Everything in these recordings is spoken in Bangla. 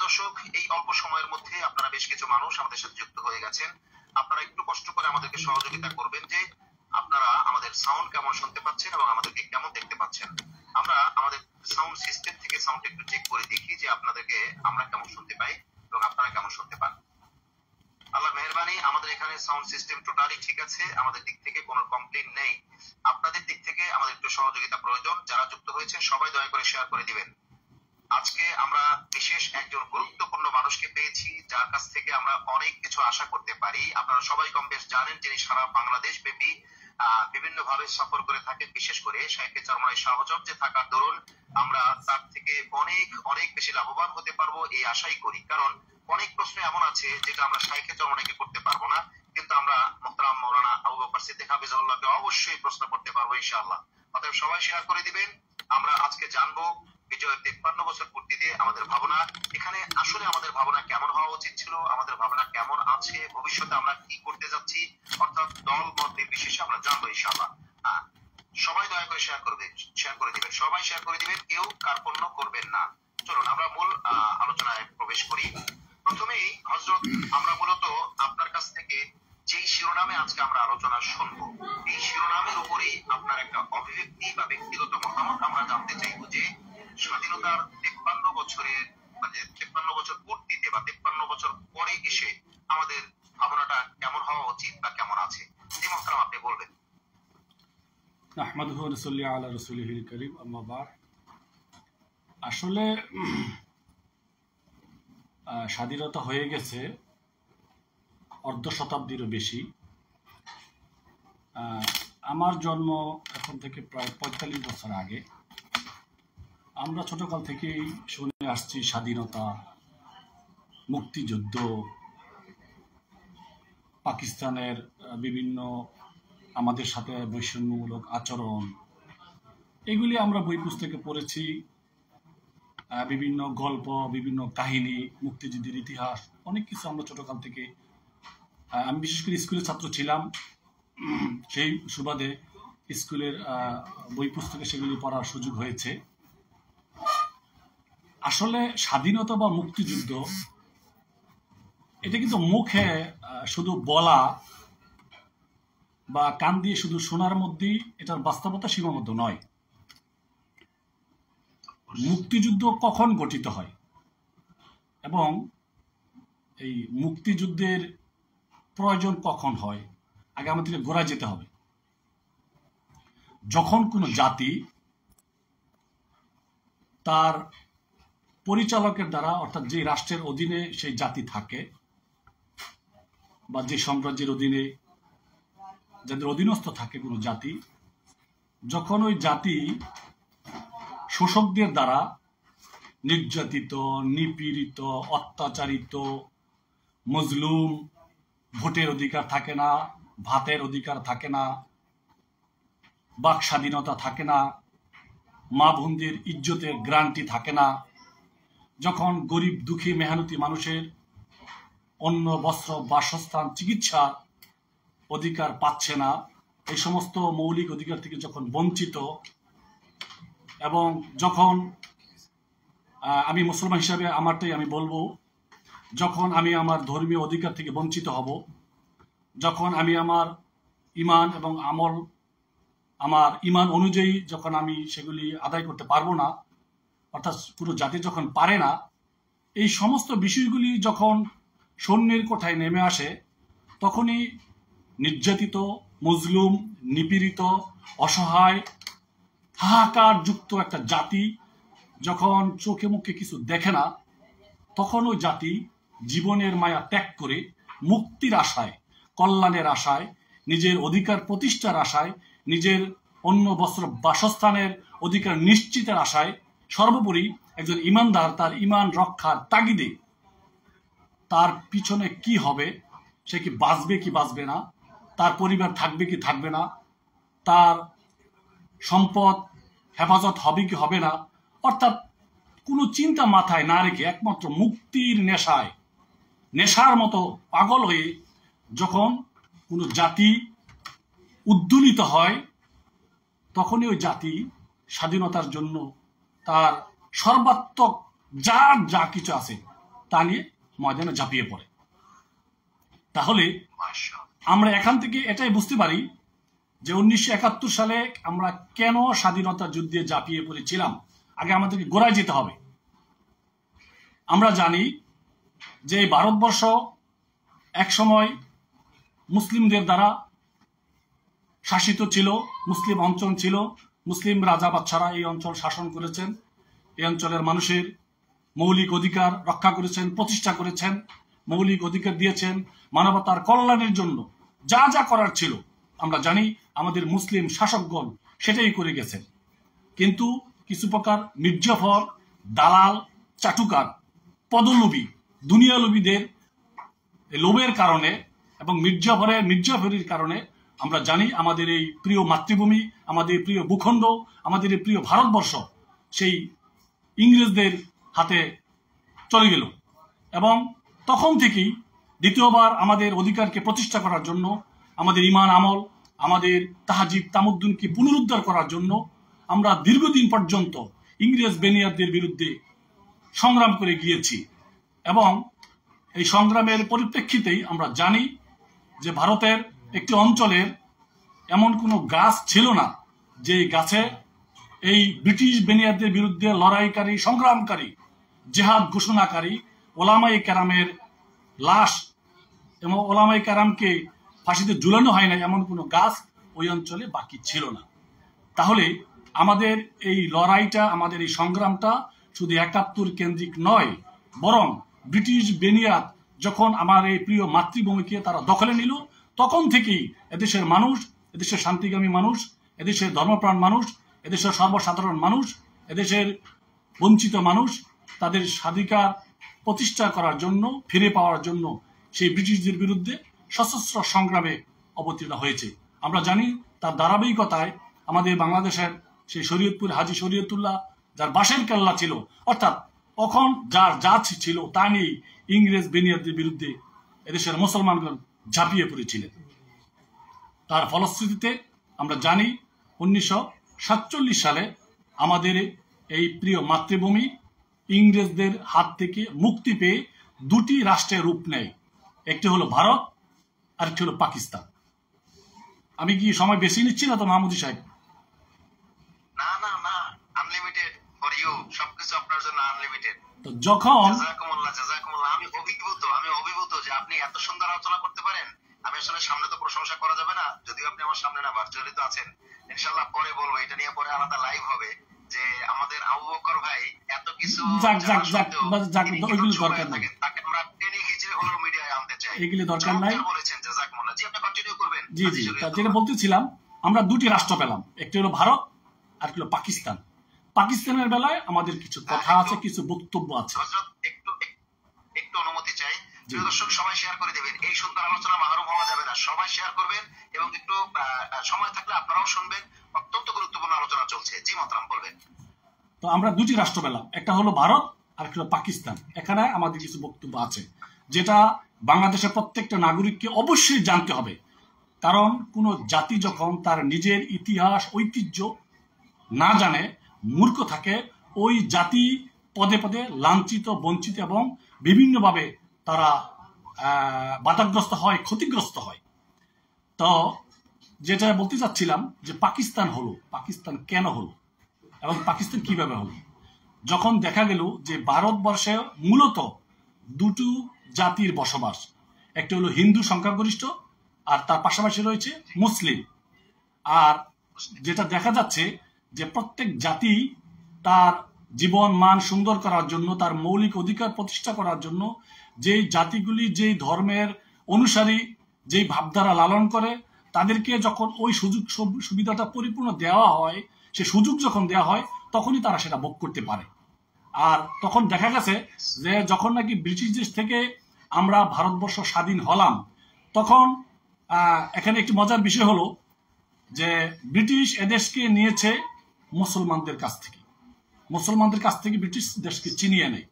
দর্শক, এই অল্প সময়ের মধ্যে আপনারা বেশ কিছু মানুষ আমাদের সাথে যুক্ত হয়ে গেছেন। আপনারা একটু কষ্ট করে আমাদেরকে সহযোগিতা করবেন যে আপনারা আমাদের সাউন্ড কেমন শুনতে পাচ্ছেন এবং আমাদেরকে কেমন দেখতে পাচ্ছেন। আমরা আমাদের সাউন্ড সিস্টেম থেকে সাউন্ড একটু চেক করে দেখি যে আপনাদেরকে আমরা কেমন শুনতে পাই এবং আপনারা কেমন শুনতে পান। আল্লাহর মেহেরবানি, আমাদের এখানে সাউন্ড সিস্টেম টোটালি ঠিক আছে, আমাদের দিক থেকে কোনো কমপ্লেইন নেই। আপনাদের দিক থেকে আমাদের একটু সহযোগিতা প্রয়োজন। যারা যুক্ত হয়েছে সবাই দয়া করে শেয়ার করে দিবেন। আজকে আমরা বিশেষ একজন গুরুত্বপূর্ণ মানুষকে পেয়েছি, যার কাছ থেকে আমরা অনেক কিছু আশা করতে পারি। আপনারা সবাই কম বেশ জানেন যিনি সারা বাংলাদেশ ব্যাপী বিভিন্ন ভাবে সফর করে থাকেন। বিশেষ করে শাইখে চরমনাই শাহ হযরত থাকার দরুন আমরা তার থেকে অনেক অনেক বেশি লাভবান হতে পারবো এই আশাই করি। কারণ অনেক প্রশ্ন এমন আছে যেটা আমরা শাইখে চরমনাইকে করতে পারবো না, কিন্তু আমরা মুহতারাম মাওলানা আবু বকর সিদ্দিক হাফিজাহুল্লাহকে অবশ্যই প্রশ্ন করতে পারবো ইনশাআল্লাহ। অতএব সবাই শেয়ার করে দিবেন। আমরা আজকে জানবো বিজয়ের 53 বছর পূর্তিতে আমাদের ভাবনা। এখানে আসলে আমাদের ভাবনা কেমন হওয়া উচিত ছিল, আমাদের ভাবনা কেমন আছে, ভবিষ্যতে আমরা কি করতে যাচ্ছি, অর্থাৎ দল মত নির্বিশেষে আমরা জানবো ইনশাআল্লাহ। সবাই দয়া করে শেয়ার করে দিবেন, সবাই শেয়ার করে দিবেন, কেউ কার্পণ্য করবেন না। চলুন আমরা মূল আলোচনায় প্রবেশ করি। প্রথমেই হযরত, আমরা মূলত আপনার কাছ থেকে যেই শিরোনামে আজকে আমরা আলোচনা শুনবো, এই শিরোনামের উপরেই আপনার একটা অভিব্যক্তি বা ব্যক্তিগত মতামত আমরা জানতে চাইবো যে স্বাধীনতার 53 বছরের মানে 53 বছর পূর্তিতে বা 53 বছর পরে এসে আমাদের ভাবনাটা কেমন হওয়া উচিত বা কেমন আছে। জি মোহতারাম, আপনি বলবেন। আহমাদুহু ওয়া নুসাল্লি আলা রাসূলিহিল কারীম, আম্মা বা'দ। আসলে স্বাধীনতা হয়ে গেছে অর্ধ শতাব্দীরও বেশি। আমার জন্ম এখন থেকে প্রায় 45 বছর আগে। আমরা ছোটকাল থেকেই শুনে আসছি স্বাধীনতা, মুক্তিযুদ্ধ, পাকিস্তানের বিভিন্ন আমাদের সাথে বৈষম্যমূলক আচরণ, এগুলি আমরা বই পুস্তকে পড়েছি। বিভিন্ন গল্প, বিভিন্ন কাহিনী, মুক্তিযুদ্ধের ইতিহাস, অনেক কিছু আমরা ছোটকাল থেকে, আমি বিশেষ করে স্কুলের ছাত্র ছিলাম, সেই সুবাদে স্কুলের বই পুস্তকে সেগুলি পড়ার সুযোগ হয়েছে। আসলে স্বাধীনতা বা মুক্তিযুদ্ধ এটা কিন্তু মুখে শুধু বলা বা কান দিয়ে শুধু শোনার মধ্যেই এটার বাস্তবতা সীমাবদ্ধ নয়। মুক্তিযুদ্ধ কখন গঠিত হয় এবং এই মুক্তিযুদ্ধের প্রয়োজন কখন হয়, আগে আমাদেরকে গোড়ায় যেতে হবে। যখন কোনো জাতি তার পরিচালকের দ্বারা, অর্থাৎ যে রাষ্ট্রের অধীনে সেই জাতি থাকে বা যে সাম্রাজ্যের অধীনে যাদের অধীনস্থ থাকে কোনো জাতি, যখন ওই জাতি শোষকদের দ্বারা নির্যাতিত, নিপীড়িত, অত্যাচারিত, মজলুম, ভোটের অধিকার থাকে না, ভাতের অধিকার থাকে না, বাক স্বাধীনতা থাকে না, মা বোনদের ইজ্জতের গ্যারান্টি থাকে না, যখন গরিব দুঃখী মেহনতি মানুষের অন্ন, বস্ত্র, বাসস্থান, চিকিৎসার অধিকার পাচ্ছে না, এই সমস্ত মৌলিক অধিকার থেকে যখন বঞ্চিত, এবং যখন আমি মুসলমান হিসাবে আমারটাই আমি বলবো, যখন আমি আমার ধর্মীয় অধিকার থেকে বঞ্চিত হব, যখন আমি আমার ঈমান এবং আমল, আমার ঈমান অনুযায়ী যখন আমি সেগুলি আদায় করতে পারবো না, অর্থাৎ পুরো জাতি যখন পারে না, এই সমস্ত বিষয়গুলি যখন সৈন্যের কোঠায় নেমে আসে, তখনই নির্যাতিত, মজলুম, নিপীড়িত, অসহায়, হাহাকার যুক্ত একটা জাতি যখন চোখে মুখে কিছু দেখে না, তখন ওই জাতি জীবনের মায়া ত্যাগ করে মুক্তির আশায়, কল্যাণের আশায়, নিজের অধিকার প্রতিষ্ঠার আশায়, নিজের অন্ন, বস্ত্র, বাসস্থানের অধিকার নিশ্চিতের আশায়, সর্বোপরি একজন ঈমানদার তার ঈমান রক্ষার তাগিদে তার পিছনে কি হবে, সে কি বাঁচবে কি বাঁচবে না, তার পরিবার থাকবে কি থাকবে না, তার সম্পদ হেফাজত হবে কি হবে না, অর্থাৎ কোনো চিন্তা মাথায় না রেখে একমাত্র মুক্তির নেশার মতো পাগল হয়ে যখন কোনো জাতি উদ্দোলিত হয়, তখনই ওই জাতি স্বাধীনতার জন্য তার সর্বাত্মক যা কিছু আছে তা নিয়ে ময়দানে ঝাঁপিয়ে পড়ে। তাহলে মাশাআল্লাহ। আমরা এখান থেকে এটাই বুঝতে পারি যে 1971 সালে আমরা কেন স্বাধীনতা যুদ্ধে ঝাঁপিয়ে পড়েছিলাম। আগে আমাদেরকে গোড়ায় যেতে হবে। আমরা জানি যে ভারতবর্ষ একসময় মুসলিমদের দ্বারা শাসিত ছিল, মুসলিম অঞ্চল ছিল, মুসলিম রাজা বাদশারা এই অঞ্চল শাসন করেছেন, এই অঞ্চলের মানুষের মৌলিক অধিকার রক্ষা করেছেন, প্রতিষ্ঠা করেছেন, মৌলিক অধিকার দিয়েছেন, মানবতার কল্যাণের জন্য যা যা করার ছিল আমরা জানি আমাদের মুসলিম শাসকগণ সেটাই করে গেছেন। কিন্তু কিছু প্রকার মির্জাফর, দালাল, চাটুকার, পদলোভী, দুনিয়ালোভীদের লোভের কারণে এবং মির্জাফরির কারণে আমরা জানি আমাদের এই প্রিয় মাতৃভূমি, আমাদের প্রিয় ভূখণ্ড, আমাদের এই প্রিয় ভারতবর্ষ সেই ইংরেজদের হাতে চলে গেল। এবং তখন থেকেই দ্বিতীয়বার আমাদের অধিকারকে প্রতিষ্ঠা করার জন্য, আমাদের ইমান আমল, আমাদের তাহাজিব তামুদ্দুনকে পুনরুদ্ধার করার জন্য আমরা দীর্ঘদিন পর্যন্ত ইংরেজ বেনিয়ারদের বিরুদ্ধে সংগ্রাম করে গিয়েছি। এবং এই সংগ্রামের পরিপ্রেক্ষিতেই আমরা জানি যে ভারতের একটি অঞ্চলের এমন কোনো গাছ ছিল না যে গাছে এই ব্রিটিশ বেনিয়ারদের বিরুদ্ধে লড়াইকারী, সংগ্রামকারী, জেহাদ ঘোষণাকারী ওলামায়ে কেরামের লাশ এবং ওলামায়ে কেরামকে ফাঁসিতে ঝুলানো হয় না এমন কোনো গাছ ওই অঞ্চলে বাকি ছিল না। তাহলে আমাদের এই লড়াইটা, আমাদের এই সংগ্রামটা শুধু 71 কেন্দ্রিক নয়, বরং ব্রিটিশ বেনিয়াদ যখন আমার এই প্রিয় মাতৃভূমিকে তারা দখলে নিল, তখন থেকেই এদেশের মানুষ, এদেশের শান্তিকামী মানুষ, এদেশের ধর্মপ্রাণ মানুষ, এদেশের সর্বসাধারণ মানুষ, এদেশের বঞ্চিত মানুষ তাদের স্বাধিকার প্রতিষ্ঠা করার জন্য, ফিরে পাওয়ার জন্য সেই ব্রিটিশদের বিরুদ্ধে সশস্ত্র সংগ্রামে অবতীর্ণ হয়েছে। আমরা জানি তার ধারাবাহিকতায় আমাদের বাংলাদেশের সেই শরীয়তপুর হাজী শরীয়তুল্লাহ, যার বাঁশের কেল্লা ছিল, অর্থাৎ তখন যার জাত ছিল তা নিয়েই ইংরেজ বেনিয়াদের বিরুদ্ধে এদেশের মুসলমানগণ ঝাঁপিয়ে পড়েছিলেন। তার ফলশ্রুতিতে আমরা জানি 1947 সালে আমাদের এই প্রিয় মাতৃভূমি ইংরেজদের হাত থেকে মুক্তি পেয়ে দুটি রাষ্ট্রের রূপ নেয়। একটি হলো ভারত, আর একটি হলো পাকিস্তান। আমি কি সময় বেশি নিচ্ছি না তো মাহমুদী সাহেব? না না না, আনলিমিটেড ফর ইউ, সবকিছু আপনার জন্য আনলিমিটেড। তো যখন জাযাকুমুল্লাহ, জাযাকুমুল্লাহ। আমি অভিভূত যে আপনি এত সুন্দর আলোচনা করতে পারেন। আমি আসলে সামনে তো প্রশংসা করা যাবে না, যদিও আপনি আমার সামনে না, ভার্চুয়ালি তো আছেন। ইনশাআল্লাহ পরে বলবো, এটা নিয়ে পরে আলাদা লাইভ হবে যে আমাদের আবু বকর ভাই এত কিছু ওইগুলো দরকার নাই, তাকে আমরা টেনে হিচড়ে হলো মিডিয়ায় আনতে চাই। এগুলি দরকার নাই। বলেছেন জাযাকুমুল্লাহ। জি, আপনি কন্টিনিউ করবেন। জি জি, যেটা বলতেছিলাম, আমরা দুটি রাষ্ট্র পেলাম, একটি হলো ভারত আর একটি হলো পাকিস্তান। পাকিস্তানের বেলায় আমাদের কিছু কথা আছে, কিছু বক্তব্য আছে। হযরত একটু অনুমতি চাই। প্রিয় দর্শক, সবাই শেয়ার করে দিবেন। এই সুন্দর আলোচনা মাহরুম হওয়া যাবে না, সবাই শেয়ার করবেন এবং একটু সময় থাকলে আপনারাও শুনবেন। অত্যন্ত গুরুত্বপূর্ণ আলোচনা চলছে। জি মোহতারাম, বলবেন। তো আমরা দুটি রাষ্ট্র পেলাম, একটা হলো ভারত আর একটা হলো পাকিস্তান। এখানে আমাদের কিছু বক্তব্য আছে যেটা বাংলাদেশের প্রত্যেকটা নাগরিককে অবশ্যই জানতে হবে। কারণ কোনো জাতি যখন তার নিজের ইতিহাস, ঐতিহ্য না জানে, মূর্খ থাকে, ওই জাতি পদে পদে লাঞ্ছিত, বঞ্চিত এবং বিভিন্নভাবে তারা বাধাগ্রস্ত হয়, ক্ষতিগ্রস্ত হয়। তো যেটা বলতে চাচ্ছিলাম যে পাকিস্তান হলো, পাকিস্তান কেন হলো এবং পাকিস্তান কিভাবে হলো? যখন দেখা গেল যে ভারতবর্ষে মূলত দুটো জাতির বসবাস, একটা হলো হিন্দু সংখ্যাগরিষ্ঠ আর তার পাশাপাশি রয়েছে মুসলিম। আর যেটা দেখা যাচ্ছে যে প্রত্যেক জাতি তার জীবন মান সুন্দর করার জন্য, তার মৌলিক অধিকার প্রতিষ্ঠা করার জন্য যেই জাতিগুলি যেই ধর্মের অনুসারী, যেই ভাবধারা লালন করে, তাদেরকে যখন ওই সুযোগ সুবিধাটা পরিপূর্ণ দেওয়া হয়, সে সুযোগ যখন দেওয়া হয় তখনই তারা সেটা ভোগ করতে পারে। আর তখন দেখা গেছে যে যখন নাকি ব্রিটিশ দেশ থেকে আমরা ভারতবর্ষ স্বাধীন হলাম, তখন এখানে একটি মজার বিষয় হলো যে ব্রিটিশ এদেশকে নিয়েছে মুসলমানদের কাছ থেকে, মুসলমানদের কাছ থেকে ব্রিটিশ দেশকে চিনিয়ে নেয়।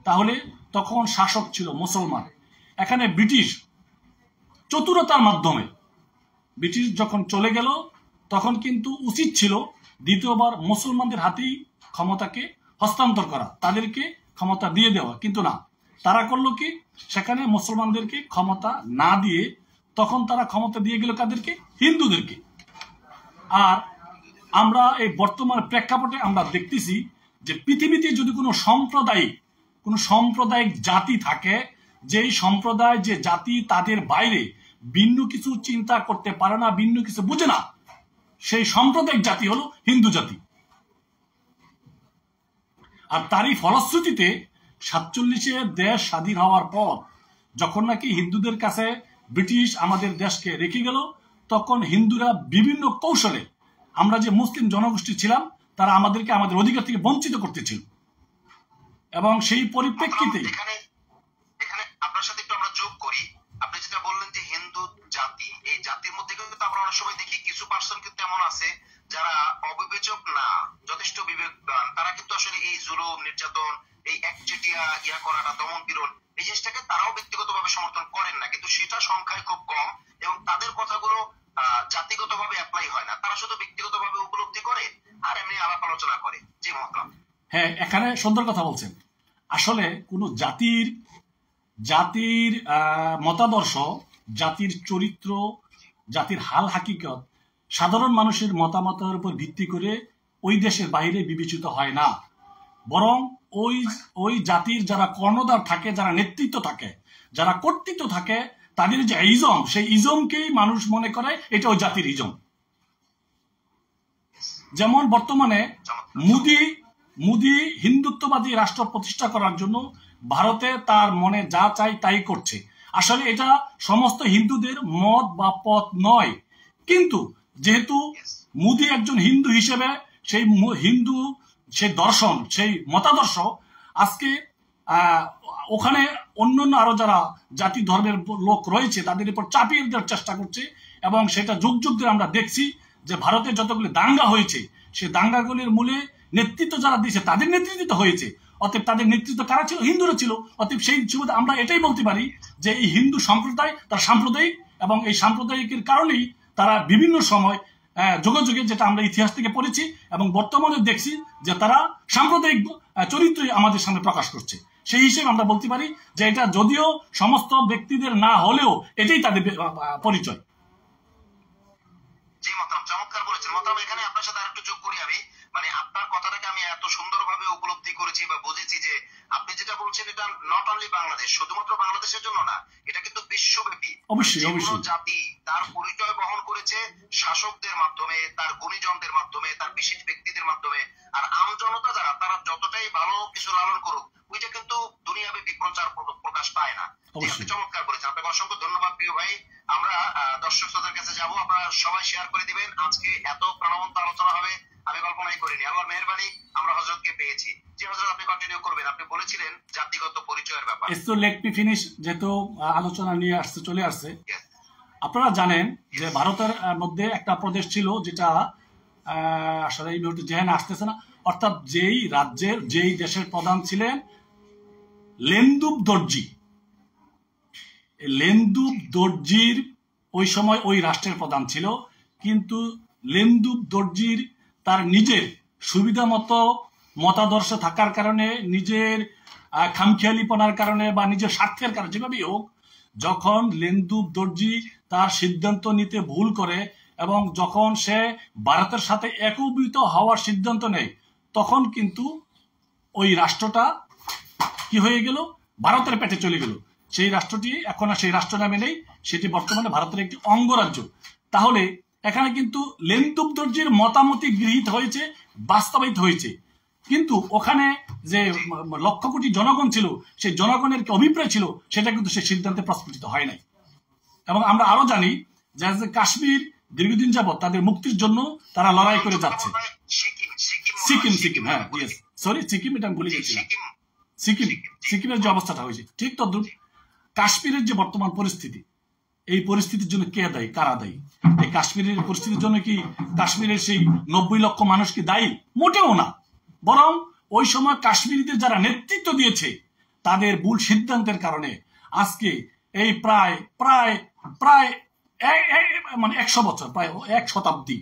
তাহলে তখন শাসক ছিল মুসলমান। এখানে ব্রিটিশ চতুরতার মাধ্যমে, ব্রিটিশ যখন চলে গেল তখন কিন্তু উচিত ছিল দ্বিতীয়বার মুসলমানদের হাতেই ক্ষমতাকে হস্তান্তর করা, তাদেরকে ক্ষমতা দিয়ে দেওয়া, কিন্তু না, তারা করলো কি, সেখানে মুসলমানদেরকে ক্ষমতা না দিয়ে তখন তারা ক্ষমতা দিয়ে গেল কাদেরকে, হিন্দুদেরকে। আর আমরা এই বর্তমান প্রেক্ষাপটে আমরা দেখতেছি যে পৃথিবীতে যদি কোনো সাম্প্রদায়িক জাতি থাকে, যেই সম্প্রদায়, যে জাতি তাদের বাইরে ভিন্ন কিছু চিন্তা করতে পারে না, ভিন্ন কিছু বুঝে না, সেই সাম্প্রদায়িক জাতি হলো হিন্দু জাতি। আর তারই ফলশ্রুতিতে 47-এ দেশ স্বাধীন হওয়ার পর যখন নাকি হিন্দুদের কাছে ব্রিটিশ আমাদের দেশকে রেখে গেল, তখন হিন্দুরা বিভিন্ন কৌশলে, আমরা যে মুসলিম জনগোষ্ঠী ছিলাম, তারা আমাদেরকে আমাদের অধিকার থেকে বঞ্চিত করতেছিল। এবং সেই পরিপ্রেক্ষিতে এখানে আপনার সাথে একটু আমরা যোগ করি। আপনি যেটা বললেন যে হিন্দু জাতি, এই জাতির মধ্যে কিন্তু আমরা অনেক সময় দেখি কিছু পার্সন কিন্তু এমন আছে যারা অবিবেচক না, যথেষ্ট বিবেকবান, তারা কিন্তু আসলে এই জুলুম নির্যাতন, এই একচেটিয়া করাটা, দমন পীড়ন, এই জিনিসটাকে তারাও ব্যক্তিগতভাবে সমর্থন করেন না, কিন্তু সেটা সংখ্যায় খুব কম এবং তাদের কথাগুলো জাতিগতভাবে অ্যাপ্লাই হয় না, তারা শুধু ব্যক্তিগতভাবে উপলব্ধি করে আর এমনি আলাপ আলোচনা করে। জি মহতরম। হ্যাঁ, এখানে সুন্দর কথা বলছেন। আসলে কোনো জাতির মতাদর্শ, জাতির চরিত্র, জাতির হাল হাকিকত সাধারণ মানুষের মতামতের উপর ভিত্তি করে ওই দেশের বাইরে বিবেচিত হয় না, বরং ওই জাতির যারা কর্ণধার থাকে, যারা নেতৃত্ব থাকে, যারা কর্তৃত্ব থাকে, তাদের যে ইজম, সেই ইজমকেই মানুষ মনে করে এটা ওই জাতির ইজম। যেমন বর্তমানে মোদি হিন্দুত্ববাদী রাষ্ট্র প্রতিষ্ঠা করার জন্য ভারতে তার মনে যা চাই তাই করছে। আসলে এটা সমস্ত হিন্দুদের মত বা পথ নয়, কিন্তু যেহেতু মোদি একজন হিন্দু হিসেবে সেই হিন্দু, সেই দর্শন, সেই মতাদর্শ আজকে ওখানে অন্যান্য আরো যারা জাতি ধর্মের লোক রয়েছে তাদের উপর চাপিয়ে দেওয়ার চেষ্টা করছে। এবং সেটা যুগ যুগ ধরে আমরা দেখছি যে ভারতে যতগুলি দাঙ্গা হয়েছে, সেই দাঙ্গাগুলির মূলে নেতৃত্ব যারা দিয়েছে তাদের নেতৃত্ব হয়েছে। অতএব তাদের নেতৃত্ব কারা ছিল? হিন্দুরা ছিল। অতএব সেই সুবিধা আমরা এটাই বলতে পারি যে এই হিন্দু সম্প্রদায় তার সাম্প্রদায়িক, এবং এই সাম্প্রদায়িকের কারণেই তারা বিভিন্ন সময় যুগে যুগে, যেটা আমরা ইতিহাস থেকে পড়েছি এবং বর্তমানে দেখছি, যে তারা সাম্প্রদায়িক চরিত্রই আমাদের সামনে প্রকাশ করছে। সেই হিসেবে আমরা বলতে পারি যে এটা যদিও সমস্ত ব্যক্তিদের না হলেও এটাই তাদের পরিচয়। জি মহতরম, চমৎকার বলেছেন মহতরম। এখানে আপনার সাথে আরেকটু যোগ করি আমি, মানে আপনার কথাটাকে আমি এত সুন্দরভাবে উপলব্ধি করেছি বা বুঝেছি যে আপনি যেটা বলছেন এটা নট অনলি বাংলাদেশ, শুধুমাত্র বাংলাদেশের জন্য না, এটা কিন্তু বিশ্বব্যাপী। অবশ্যই জাতি তার পরিচয় বহন করেছে শাসকদের মাধ্যমে, তার গুণীজনদের মাধ্যমে, তার বিশেষ ব্যক্তিদের মাধ্যমে। আর আমজনতা যারা, তারা যতটাই ভালো কিছু লালন করুক, ওইটা কিন্তু দুনিয়াব্যাপী প্রকাশ পায় না। আপনি চমৎকার বলেছেন, আপনাকে অসংখ্য ধন্যবাদ প্রিয় ভাই। আমরা দর্শক শ্রোতার কাছে যাবো, আপনারা সবাই শেয়ার করে দিবেন। আজকে এত প্রাণবন্ত আলোচনা হবে আমি কল্পনাই করিনি। আল্লাহর মেহেরবানি আমরা হযরতকে পেয়েছি। জি হযরত, আপনি কন্টিনিউ করবেন। আপনি বলেছিলেন জাতিগত পরিচয়ের ব্যাপার। সো লেট মি ফিনিশ, যেহেতু আলোচনা নিয়ে চলে আসছে। আপনারা জানেন যে ভারতের মধ্যে একটা প্রদেশ ছিল যেটা আসলে এই মুহূর্তে জেনে আসতেছে না, অর্থাৎ যেই রাজ্যের, যেই দেশের প্রধান ছিলেন লেন্দুব দর্জি। লেন্দুব দর্জির ওই সময় ওই রাষ্ট্রের প্রধান ছিল, কিন্তু লেন্দুব দর্জির তার নিজের সুবিধা মতো মতাদর্শ থাকার কারণে, নিজের খামখেয়ালিপনার কারণে বা নিজের স্বার্থের কারণে, যেভাবেই হোক, যখন লেন্দুব দর্জি তার সিদ্ধান্ত নিতে ভুল করে এবং যখন সে ভারতের সাথে একীভূত হওয়ার সিদ্ধান্ত নেয়, তখন কিন্তু ওই রাষ্ট্রটা কি হয়ে গেল? ভারতের পেটে চলে গেল। সেই রাষ্ট্রটি এখন আর সেই রাষ্ট্র নামে নেই, সেটি বর্তমানে ভারতের একটি অঙ্গরাজ্য। তাহলে এখানে কিন্তু লেন্দুব দর্জির মতামতই গৃহীত হয়েছে, বাস্তবায়িত হয়েছে, কিন্তু ওখানে যে লক্ষ কোটি জনগণ ছিল, সেই জনগণের অভিপ্রায় ছিল, সেটা কিন্তু সেই সিদ্ধান্তে প্রস্ফুটিত হয় নাই। এবং আমরা আরো জানি যে কাশ্মীর দীর্ঘদিন যাবৎ তাদের মুক্তির জন্য তারা লড়াই করে যাচ্ছে। সিকিম, হ্যাঁ, সরি, সিকিম, এটা আমি ভুলে গেছিলাম। সিকিমের যে অবস্থাটা হয়েছে, ঠিক তদ্রুপ কাশ্মীরের যে বর্তমান পরিস্থিতি, এই পরিস্থিতির জন্য কে দায়ী, কারা দায়ী? এই কাশ্মীরের পরিস্থিতির জন্য কি কাশ্মীরের সেই 90 লক্ষ মানুষ কি দায়ী? মোটেও না। বরং ওই সময় কাশ্মীরিদের যারা নেতৃত্ব দিয়েছে, তাদের ভুল সিদ্ধান্তের কারণে আজকে এই প্রায় মানে 100 বছর, প্রায় 1 শতাব্দী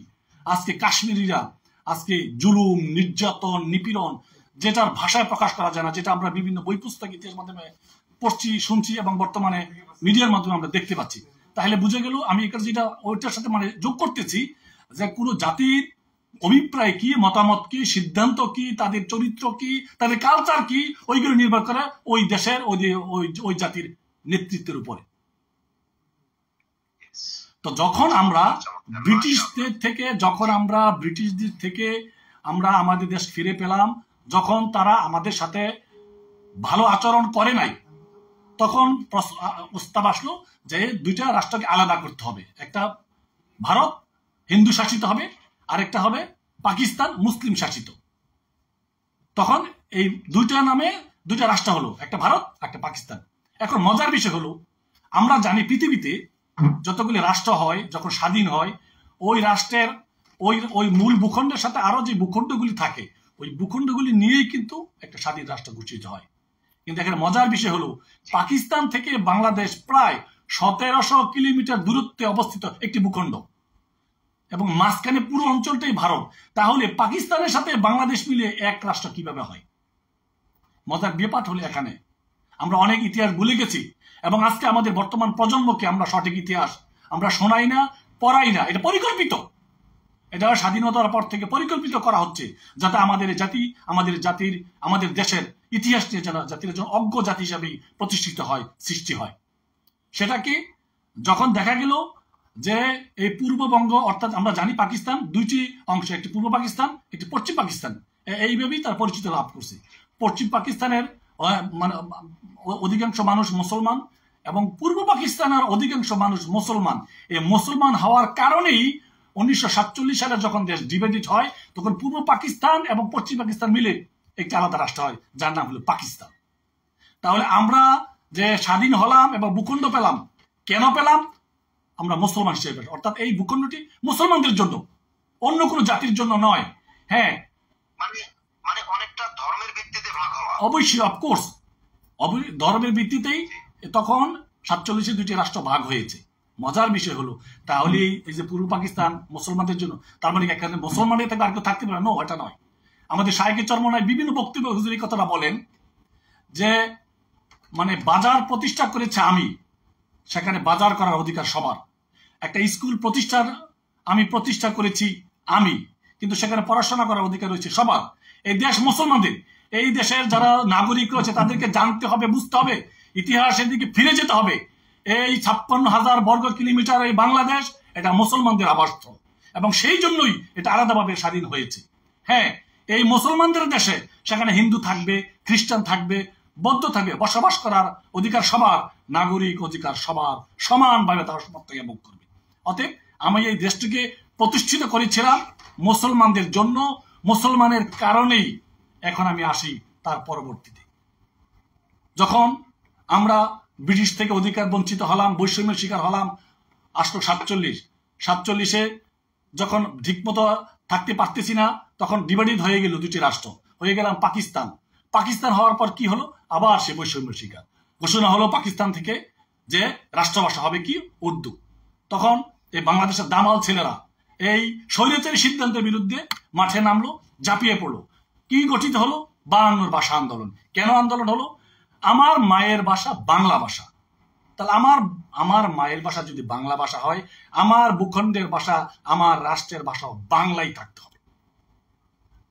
আজকে কাশ্মীরিরা আজকে জুলুম, নির্যাতন, নিপীড়ন, যেটার ভাষায় প্রকাশ করা যায় না, যেটা আমরা বিভিন্ন বই পুস্তক ইতিহাস মাধ্যমে পড়ছি, শুনছি এবং বর্তমানে মিডিয়ার মাধ্যমে আমরা দেখতে পাচ্ছি। তাহলে বুঝে গেল, আমি এখানে যেটা ওইটার সাথে মানে যোগ করতেছি যে কোনো জাতির অভিপ্রায় কি, মতামত কি, সিদ্ধান্ত কি, তাদের চরিত্র কি, তাদের কালচার কি, ওইগুলো নির্ভর করে ওই দেশের ওই জাতির নেতৃত্বের উপরে। তো যখন আমরা ব্রিটিশদের থেকে আমরা আমাদের দেশ ফিরে পেলাম, যখন তারা আমাদের সাথে ভালো আচরণ করে নাই, তখন প্রস্তাব আসলো যে দুইটা রাষ্ট্রকে আলাদা করতে হবে। একটা ভারত হিন্দু শাসিত হবে, আরেকটা হবে পাকিস্তান মুসলিম শাসিত। তখন এই দুইটা নামে দুইটা রাষ্ট্র হলো, একটা ভারত একটা পাকিস্তান। এখন মজার বিষয় হলো, আমরা জানি পৃথিবীতে যতগুলি রাষ্ট্র হয়, যখন স্বাধীন হয়, ওই রাষ্ট্রের ওই মূল ভূখণ্ডের সাথে আরো যে ভূখণ্ডগুলি থাকে, ওই ভূখণ্ডগুলি নিয়েই কিন্তু একটা স্বাধীন রাষ্ট্র ঘোষিত হয়। কিন্তু এখানে মজার বিষয় হলো, পাকিস্তান থেকে বাংলাদেশ প্রায় 1700 কিলোমিটার দূরত্বে অবস্থিত একটি ভূখণ্ড এবং মাঝখানে পুরো অঞ্চলটাই ভারত। তাহলে পাকিস্তানের সাথে বাংলাদেশ মিলে এক রাষ্ট্র কিভাবে হয়? মজার ব্যাপার হলো এখানে আমরা অনেক ইতিহাস ভুলে গেছি এবং আজকে আমাদের বর্তমান প্রজন্মকে আমরা সঠিক ইতিহাস আমরা শোনাই না, পড়াই না। এটা পরিকল্পিত, এটা স্বাধীনতার পর থেকে পরিকল্পিত করা হচ্ছে, যাতে আমাদের জাতি, আমাদের দেশের ইতিহাস নিয়ে যেন জাতির জন্য অজ্ঞ জাতি হিসাবে প্রতিষ্ঠিত হয়, সৃষ্টি হয়। সেটা কি, যখন দেখা গেল যে এই পূর্ববঙ্গ, অর্থাৎ আমরা জানি পাকিস্তান দুইটি অংশ, একটি পূর্ব পাকিস্তান, একটি পশ্চিম পাকিস্তান, এইভাবেই তার পরিচিতি লাভ করছে। পশ্চিম পাকিস্তানের মানে অধিকাংশ মানুষ মুসলমান এবং পূর্ব পাকিস্তানের অধিকাংশ মানুষ মুসলমান। এই মুসলমান হওয়ার কারণেই 1947 সালে যখন দেশ ডিভাইডেড হয়, তখন পূর্ব পাকিস্তান এবং পশ্চিম পাকিস্তান মিলে একটি আলাদা রাষ্ট্র হয়, যার নাম হলো পাকিস্তান। তাহলে আমরা যে স্বাধীন হলাম এবং ভূখণ্ড পেলাম, কেন পেলাম? আমরা মুসলমান হিসেবে, অর্থাৎ এই ভূখণ্ডটি মুসলমানদের জন্য, অন্য কোনো জাতির জন্য নয়। হ্যাঁ, মানে অনেকটা ধর্মের ভিত্তিতে ভাগ হওয়া, অবশ্যই, অফকোর্স ধর্মের ভিত্তিতেই তখন 47-এ দুইটি রাষ্ট্র ভাগ হয়েছে। মজার বিষয় হলো, তাহলে এই যে পূর্ব পাকিস্তান মুসলমানদের জন্য, তার মানে এখানে মুসলমানের থেকে আর কেউ থাকতে পারে? নো, এটা নয়। আমাদের শায়েখে চরমনায় বিভিন্ন বক্তব্য হুজুর এই কথাটা বলেন যে মানে বাজার প্রতিষ্ঠা করেছে আমি, সেখানে বাজার করার অধিকার সবার। একটা স্কুল আমি প্রতিষ্ঠা করেছি আমি, কিন্তু সেখানে পড়াশোনা করার অধিকার রয়েছে সবার। এই দেশ মুসলমানদের, এই দেশের যারা নাগরিক রয়েছে তাদেরকে জানতে হবে, বুঝতে হবে, ইতিহাসের দিকে ফিরে যেতে হবে। এই 56,000 বর্গ কিলোমিটার এই বাংলাদেশ, এটা মুসলমানদের আবাসস্থল এবং সেই জন্যই এটা আলাদাভাবে স্বাধীন হয়েছে। হ্যাঁ, এই মুসলমানদের দেশে সেখানে হিন্দু থাকবে, খ্রিস্টান থাকবে, বৌদ্ধ থাকবে, বসবাস করার অধিকার সবার, নাগরিক অধিকার সবার, সমানভাবে তারা প্রত্যেকে ভোগ করবে। অতএব আমি এই দেশটিকে প্রতিষ্ঠিত করেছিলাম মুসলমানদের জন্য, মুসলমানের কারণেই এখন আমি আসি তার পরবর্তীতে। যখন আমরা ব্রিটিশ থেকে অধিকার বঞ্চিত হলাম, বৈষম্যের শিকার হলাম, আসলো 47-এ যখন ঠিকমতো থাকতে পারতেছি না, তখন ডিভাইডেড হয়ে গেল, দুটি রাষ্ট্র হয়ে গেলাম পাকিস্তান হওয়ার পর কি হলো, আবার সে বৈষম্যের শিকার। ঘোষণা হলো পাকিস্তান থেকে যে রাষ্ট্রভাষা হবে কি উর্দু। তখন এই বাংলাদেশের দামাল ছেলেরা এই স্বৈরাচারী সিদ্ধান্তের বিরুদ্ধে মাঠে নামলো, ঝাঁপিয়ে পড়লো। কি গঠিত হলো? 52 ভাষা আন্দোলন। কেন আন্দোলন হলো? আমার মায়ের ভাষা বাংলা ভাষা, তাহলে আমার মায়ের ভাষা যদি বাংলা ভাষা হয়, আমার ভূখণ্ডের ভাষা, আমার রাষ্ট্রের ভাষা বাংলাই থাকতে হবে।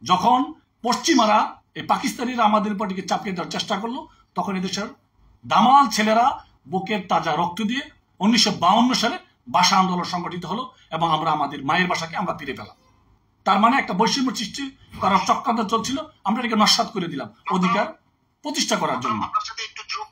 যখন পশ্চিমারা এই পাকিস্তানিরা আমাদের উপর দিকে চাপিয়ে দেওয়ার চেষ্টা করলো, তখন এদেশের দামাল ছেলেরা বুকের তাজা রক্ত দিয়ে 1952 সালে ভাষা আন্দোলন সংগঠিত হলো এবং আমরা আমাদের মায়ের ভাষাকে আমরা ফিরে পেলাম। তার মানে একটা বৈষম্য সৃষ্টি করার চক্রান্ত চলছিল, আমরা এটাকে নস্যাৎ করে দিলাম অধিকার প্রতিষ্ঠা করার জন্য। আপনার সাথে একটু যোগ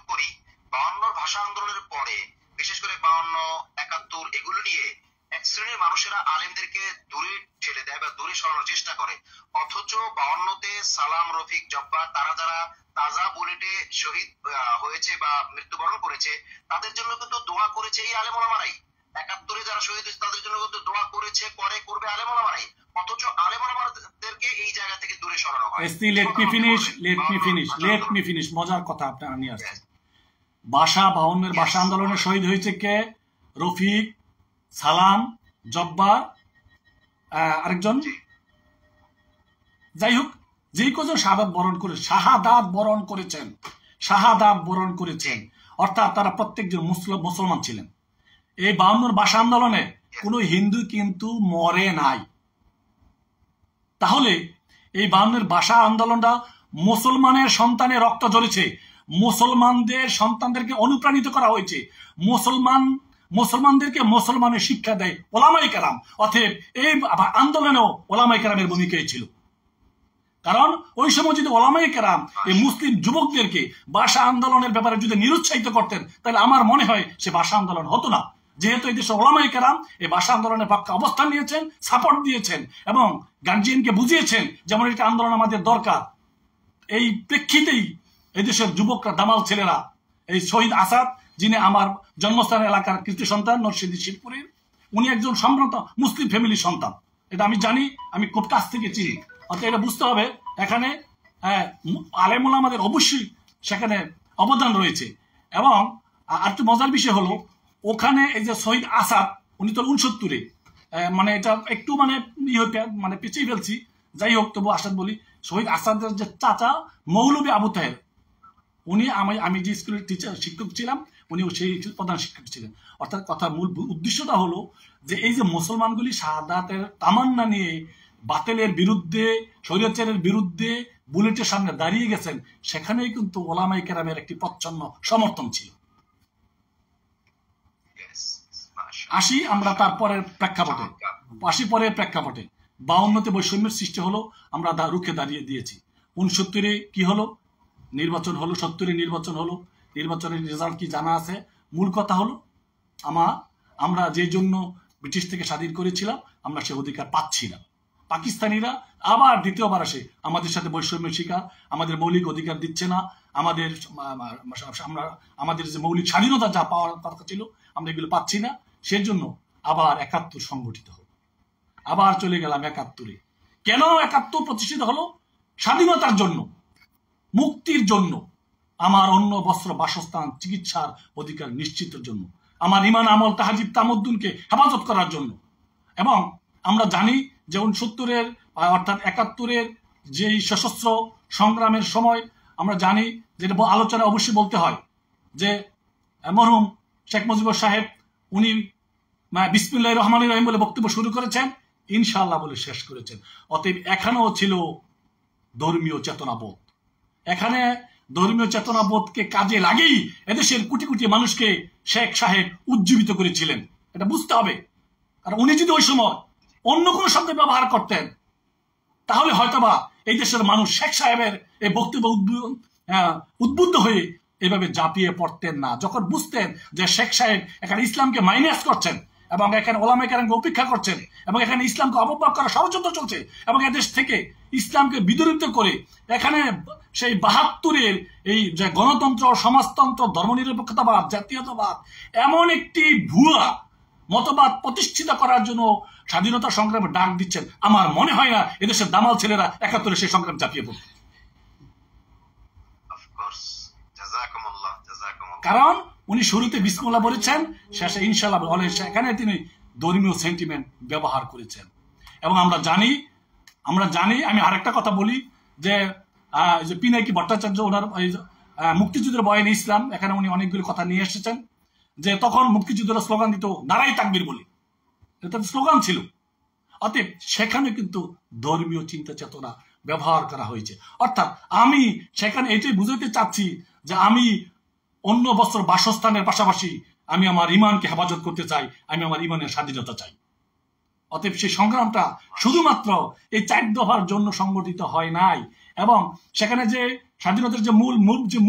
করি 52 ভাষা আন্দোলনের পরে, বিশেষ করে 52, 71 এগুলো নিয়ে এক শ্রেণীর মানুষেরা আলেমদেরকে দূরে ঠেলে দেয় বা দূরে সরানোর চেষ্টা করে। অথচ 52-তে সালাম, রফিক, জব্বার, তারা যারা তাজা বুলেটে শহীদ হয়েছে বা মৃত্যুবরণ করেছে, তাদের জন্য কিন্তু দোয়া করেছে এই আলেম ওলামারাই। 71-এ যারা শহীদ হয়েছে তাদের জন্য কিন্তু দোয়া করেছে, করবে আলেম ওলামারাই। অথচ আলেম ওলামাদেরকে এই জায়গা থেকে দূরে সরানো হয়। Let me finish. মজার কথা আপনারা নিয়ে আসছেন। 52-এর ভাষা আন্দোলনে শহীদ হয়েছে কে? রফিক, সালাম, জব্বার, আরেকজন, যাই হোক, যেই কজন শাহাদাত বরণ করেছেন, শাহাদাত বরণ করেছেন, অর্থাৎ তারা প্রত্যেকজন মুসলমান ছিলেন। এই 52 ভাষা আন্দোলনে কোনো হিন্দু কিন্তু মরে নাই। তাহলে এই 52 ভাষা আন্দোলনটা মুসলমানের সন্তানের রক্ত ঝরেছে, মুসলমানদের সন্তানদেরকে অনুপ্রাণিত করা হয়েছে, মুসলমানদেরকে মুসলমানের শিক্ষা দেয় ওলামায়ে কেরাম। অতএব এই আন্দোলনেও ওলামায়ে কেরামের ভূমিকাই ছিল। কারণ ওই সময় যদি ওলামায়ে কেরাম এই মুসলিম যুবকদেরকে ভাষা আন্দোলনের ব্যাপারে যদি নিরুৎসাহিত করতেন, তাহলে আমার মনে হয় সে ভাষা আন্দোলন হতো না। যেহেতু এই দেশের ওলামায়ে কেরাম এই ভাষা আন্দোলনের পক্ষে অবস্থান নিয়েছেন, সাপোর্ট দিয়েছেন এবং গার্জিয়ানকে বুঝিয়েছেন যেমন এটা আন্দোলন আমাদের দরকার, এই প্রেক্ষিতেই এই দেশের যুবকরা, দামাল ছেলেরা, এই শহীদ আসাদ, যিনি আমার জন্মস্থান এলাকার কৃতি সন্তান নরসিংদী শিবপুরের, উনি একজন সম্ভ্রান্ত মুসলিম ফ্যামিলির সন্তান। এটা আমি জানি, আমি খুব কাছ থেকে চিনি। অর্থাৎ এটা বুঝতে হবে এখানে আলেম ওলামাদের অবশ্যই সেখানে অবদান রয়েছে। এবং আরেকটু মজার বিষয় হলো, ওখানে এই যে শহীদ আসাদ, উনি তো 69-এ, মানে এটা একটু মানে পিছিয়ে ফেলছি, যাই হোক তবু আসাদ বলি। শহীদ আসাদের যে চাচা মৌলভী আবু তাহের, উনি আমি যে স্কুলের শিক্ষক ছিলাম, উনি সেই প্রধান শিক্ষক ছিলেন। অর্থাৎ কথার মূল উদ্দেশ্যটা হলো যে এই যে মুসলমানগুলি শাহাদাতের তামান্না নিয়ে বাতিলের বিরুদ্ধে, স্বৈরাচারের বিরুদ্ধে বুলেটের সামনে দাঁড়িয়ে গেছেন, সেখানেই কিন্তু ওলামায়ে কেরামের একটি প্রচ্ছন্ন সমর্থন ছিল। আসি আমরা তারপরের প্রেক্ষাপটে, পরের প্রেক্ষাপটে 52-তে বৈষম্যের সৃষ্টি হলো, আমরা রুখে দাঁড়িয়ে দিয়েছি। 69-এ কি হলো? নির্বাচন হলো, 70-এ নির্বাচন হলো। নির্বাচনের রেজাল্ট কি জানা আছে? মূল কথা হলো আমরা যে জন্য ব্রিটিশ থেকে স্বাধীন করেছিলাম, আমরা সে অধিকার পাচ্ছি না। পাকিস্তানিরা আবার দ্বিতীয়বার আসে আমাদের সাথে বৈষম্য শিকার, আমাদের মৌলিক অধিকার দিচ্ছে না, আমাদের যে মৌলিক স্বাধীনতা যা পাওয়ার কথা ছিল আমরা এগুলো পাচ্ছি না। সেজন্য আবার 71 সংগঠিত হলো, আবার চলে গেলাম 71-এ। কেন 71 প্রতিষ্ঠিত হলো? স্বাধীনতার জন্য, মুক্তির জন্য, আমার অন্ন বস্ত্র বাসস্থান চিকিৎসার অধিকার নিশ্চিতের জন্য, আমার ইমান আমল তাহাজিব তামদ্দুনকে হেফাজত করার জন্য। এবং আমরা জানি যে 69-এর অর্থাৎ 71-এর যেই সশস্ত্র সংগ্রামের সময় আমরা জানি, যেটা আলোচনা অবশ্যই বলতে হয়, যে মরহুম শেখ মুজিবুর সাহেব উনি বিসমিল্লাহির রহমানির রহিম বলে বক্তব্য শুরু করেছেন, ইনশাআল্লাহ বলে শেষ করেছেন। অতএব এখানেও ছিল ধর্মীয় চেতনাবোধ। এখানে ধর্মীয় চেতনাবোধকে কাজে লাগেই এদেশের কোটি কোটি মানুষকে শেখ সাহেব উজ্জীবিত করেছিলেন, এটা বুঝতে হবে। আর উনি যদি ওই সময় অন্য কোনো শব্দ ব্যবহার করতেন, তাহলে হয়তোবা এই দেশের মানুষ শেখ সাহেবের এই বক্তব্য উদ্বুদ্ধ হয়ে এভাবে ঝাঁপিয়ে পড়তেন না। যখন বুঝতেন যে শেখ সাহেব এখানে ইসলামকে মাইনাস করছেন এবং এখানে ওলামায়ে কেরামকে উপেক্ষা করছেন এবং এখানে ইসলামকে অপব্যয় করার ষড়যন্ত্র চলছে এবং এদেশ থেকে ইসলামকে বিদরিত করে এখানে সেই 72-এর এই যে গণতন্ত্র, সমাজতন্ত্র, ধর্মনিরপেক্ষতাবাদ, জাতীয়তাবাদ, এমন একটি ভুয়া মতবাদ প্রতিষ্ঠিত করার জন্য স্বাধীনতা সংগ্রামে ডাক দিচ্ছেন, আমার মনে হয় না এদেশের দামাল ছেলেরা 71-এ সেই সংগ্রাম চাপিয়ে পড়বে। কারণ উনি শুরুতে বিসমিল্লাহ বলেছেন, শেষে ইনশাআল্লাহ বলে, সেখানে তিনি ধর্মীয় সেন্টিমেন্ট ব্যবহার করেছেন। এবং আমরা জানি আমি আরেকটা কথা বলি, যে পিনাকি ভট্টাচার্য ওনার মুক্তিযুদ্ধের বয়ানে ইসলাম, এখানে উনি অনেকগুলো কথা নিয়ে এসেছেন, যে তখন মুক্তিযুদ্ধের স্লোগান দিত নারাই তাকবীর বলে, এটা স্লোগান ছিল। অতএব সেখানে কিন্তু ধর্মীয় চিন্তা চেতনা ব্যবহার করা হয়েছে। অর্থাৎ আমি সেখানে এটাই বুঝাতে চাচ্ছি যে আমি অন্য বস্ত্র বাসস্থানের পাশাপাশি আমি আমার ইমানকে হেফাজত করতে চাই, আমি আমার ইমানের স্বাধীনতা চাই। অতএব সেই সংগ্রামটা শুধুমাত্র এই 4 দফার জন্য সংগঠিত হয় নাই। এবং সেখানে যে স্বাধীনতার যে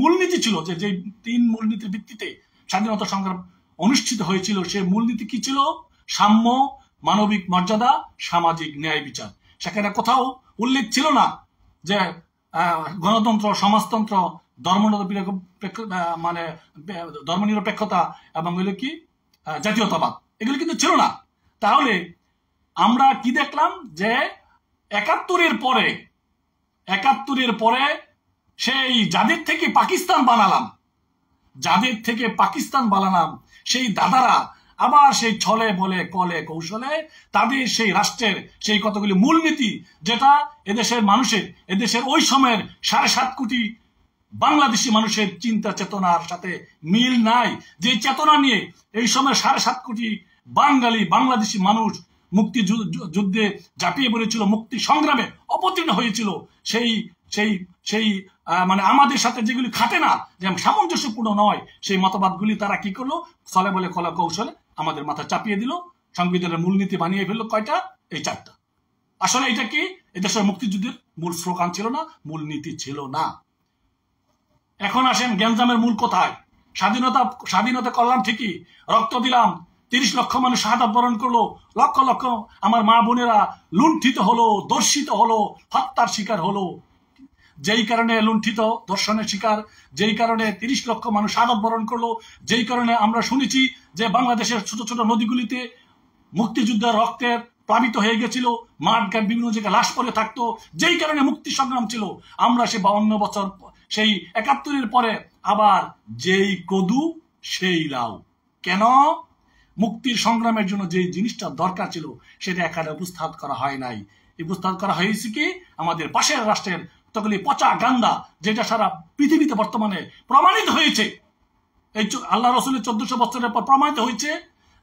মূলনীতি ছিল, যে 3 মূলনীতির ভিত্তিতে স্বাধীনতা সংগ্রাম অনুষ্ঠিত হয়েছিল, সে মূলনীতি কি ছিল? সাম্য, মানবিক মর্যাদা, সামাজিক ন্যায় বিচার। সেখানে কোথাও উল্লেখ ছিল না যে গণতন্ত্র, সমাজতন্ত্র, ধর্মনিরপেক্ষতা এবং এগুলো কি জাতীয়তাবাদ, এগুলো কিন্তু ছিল না। তাহলে আমরা কি দেখলাম যে 71-এর পরে সেই যাদের থেকে পাকিস্তান বানালাম সেই দাদারা আবার সেই ছলে বলে কলে কৌশলে তাদের সেই রাষ্ট্রের সেই কতগুলি মূলনীতি, যেটা এদেশের মানুষের, এদেশের ওই সময়ের 7.5 কোটি বাংলাদেশি মানুষের চিন্তা চেতনার সাথে মিল নাই। যে চেতনা নিয়ে এই সময় 7.5 কোটি বাংলাদেশি মানুষ মুক্তি যুদ্ধে ঝাঁপিয়ে পড়েছিল, মুক্তি সংগ্রামে অবতীর্ণ হয়েছিল, সেই সেই সেই মানে আমাদের সাথে যেগুলি খাটে না, যে সামঞ্জস্যপূর্ণ নয়, সেই মতবাদগুলি তারা কি করলো, ছলে বলে কলা কৌশলে আমাদের মাথা চাপিয়ে দিল। সংবিধানের মূলনীতি বানিয়ে ফেললো কয়টা? এই 4টা। আসলে এটা কি এদেশের মুক্তিযুদ্ধের মূল স্লোগান ছিল না, মূল নীতি ছিল না। এখন আসেন গ্যাঞ্জামের মূল কোথায়? স্বাধীনতা করলাম ঠিকই, রক্ত দিলাম, 30 লক্ষ মানুষ শাহাদাত বরণ করলো, লক্ষ লক্ষ আমার মা বোনেরা লুণ্ঠিত হলো, দর্শিত হলো, হত্যার শিকার হলো। যেই কারণে লুণ্ঠিত, ধর্ষণের শিকার, যেই কারণে 30 লক্ষ মানুষ শাহাদাত বরণ করলো, যেই কারণে আমরা শুনেছি যে বাংলাদেশের ছোট ছোট নদীগুলিতে মুক্তিযুদ্ধের রক্তের প্লাবিত হয়ে গেছিল, মাঠঘাট বিভিন্ন জায়গায় লাশ পড়ে থাকতো, যেই কারণে মুক্তি সংগ্রাম ছিল। আমরা সে 52 বছর, সেই 71-এর পরে আবার যেই কদু সেই লাউ। কেন? মুক্তির সংগ্রামের জন্য যে জিনিসটা দরকার ছিল সেটা এখানে উপস্থাপন করা হয় নাই। উপস্থাপন করা হয়েছে কি? আমাদের পাশের রাষ্ট্রের ততগুলি পচা গান্দা, যেটা সারা পৃথিবীতে বর্তমানে প্রমাণিত হয়েছে। এই আল্লাহ রসুলের 1400 বছরের পর প্রমাণিত হয়েছে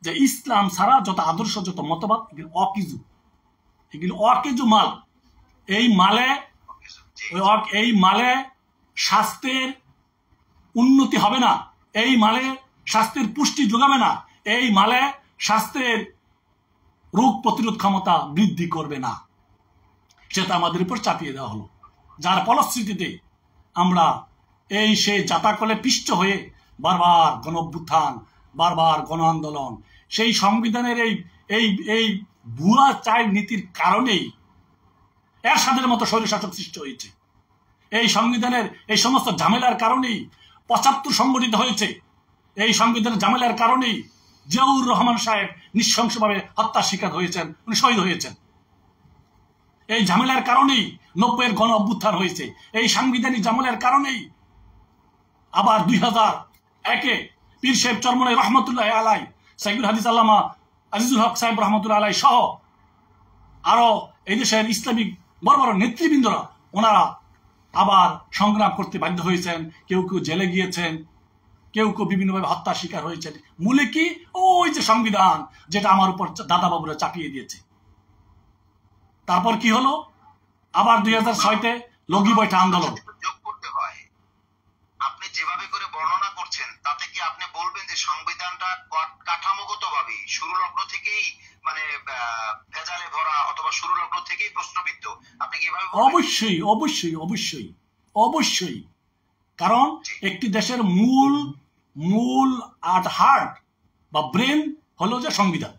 যে ইসলাম ছাড়া যত আদর্শ, যত মতবাদ, এগুলো অকিজু মাল। এই মালে স্বাস্থ্যের উন্নতি হবে না, এই মালে স্বাস্থ্যের পুষ্টি যোগাবে না, এই মালে স্বাস্থ্যের রোগ প্রতিরোধ ক্ষমতা বৃদ্ধি করবে না। সেটা আমাদের উপর চাপিয়ে দেওয়া হলো, যার ফলশ্রুতিতে আমরা এই সেই জাতাকলে পিষ্ট হয়ে বারবার গণ অভ্যুত্থান, বারবার গণ আন্দোলন, সেই সংবিধানের এই এই ভুয়া চাই নীতির কারণেই এরশাদের মতো স্বৈরশাসক সৃষ্টি হয়েছে। এই সংবিধানের এই সমস্ত ঝামেলার কারণেই 75 সংগঠিত হয়েছে। এই সংবিধানের ঝামেলার কারণেই জিয়াউর রহমান সাহেব নৃশংসভাবে হত্যার শিকার হয়েছেন, উনি শহীদ হয়েছেন। এই ঝামেলার কারণেই 90-এর গণ অভ্যুত্থান হয়েছে। এই সাংবিধানিক ঝামেলার কারণেই আবার 2001-এ পীর সাহেব চরমনাই রহমতুল্লাহ আলাই, সাইকুল হাদিস আল্লামা আজিজুল হক সাহেব রহমতুল্লাহ আলাই সহ আরো এই দেশের ইসলামিক বড় বড় নেতৃবৃন্দরা, ওনারা আবার সংগ্রাম করতে বাধ্য হয়েছেন। কেউ কেউ জেলে গিয়েছেন, কেউ কেউ বিভিন্নভাবে হত্যার শিকার হয়েছেন। মূলে কি? ওই যে সংবিধান, যেটা আমার উপর দাদা বাবুরা চাপিয়ে দিয়েছে। তারপর কি হলো? আবার 2006-তে লগি বৈঠা আন্দোলন। যোগ করতে হয়। আপনি যেভাবে করে বর্ণনা করছেন তাতে কি আপনি বলবেন যে সংবিধানটা কাঠামোগতভাবে শুরু লগ্ন থেকেই মানে ভেজালে ভরা, অথবা শুরু লগ্ন থেকেই প্রশ্নবিদ্ধ? আপনি কি এভাবে? অবশ্যই অবশ্যই অবশ্যই অবশ্যই। কারণ একটি দেশের মূল হার্ট বা ব্রেন হলো যে সংবিধান।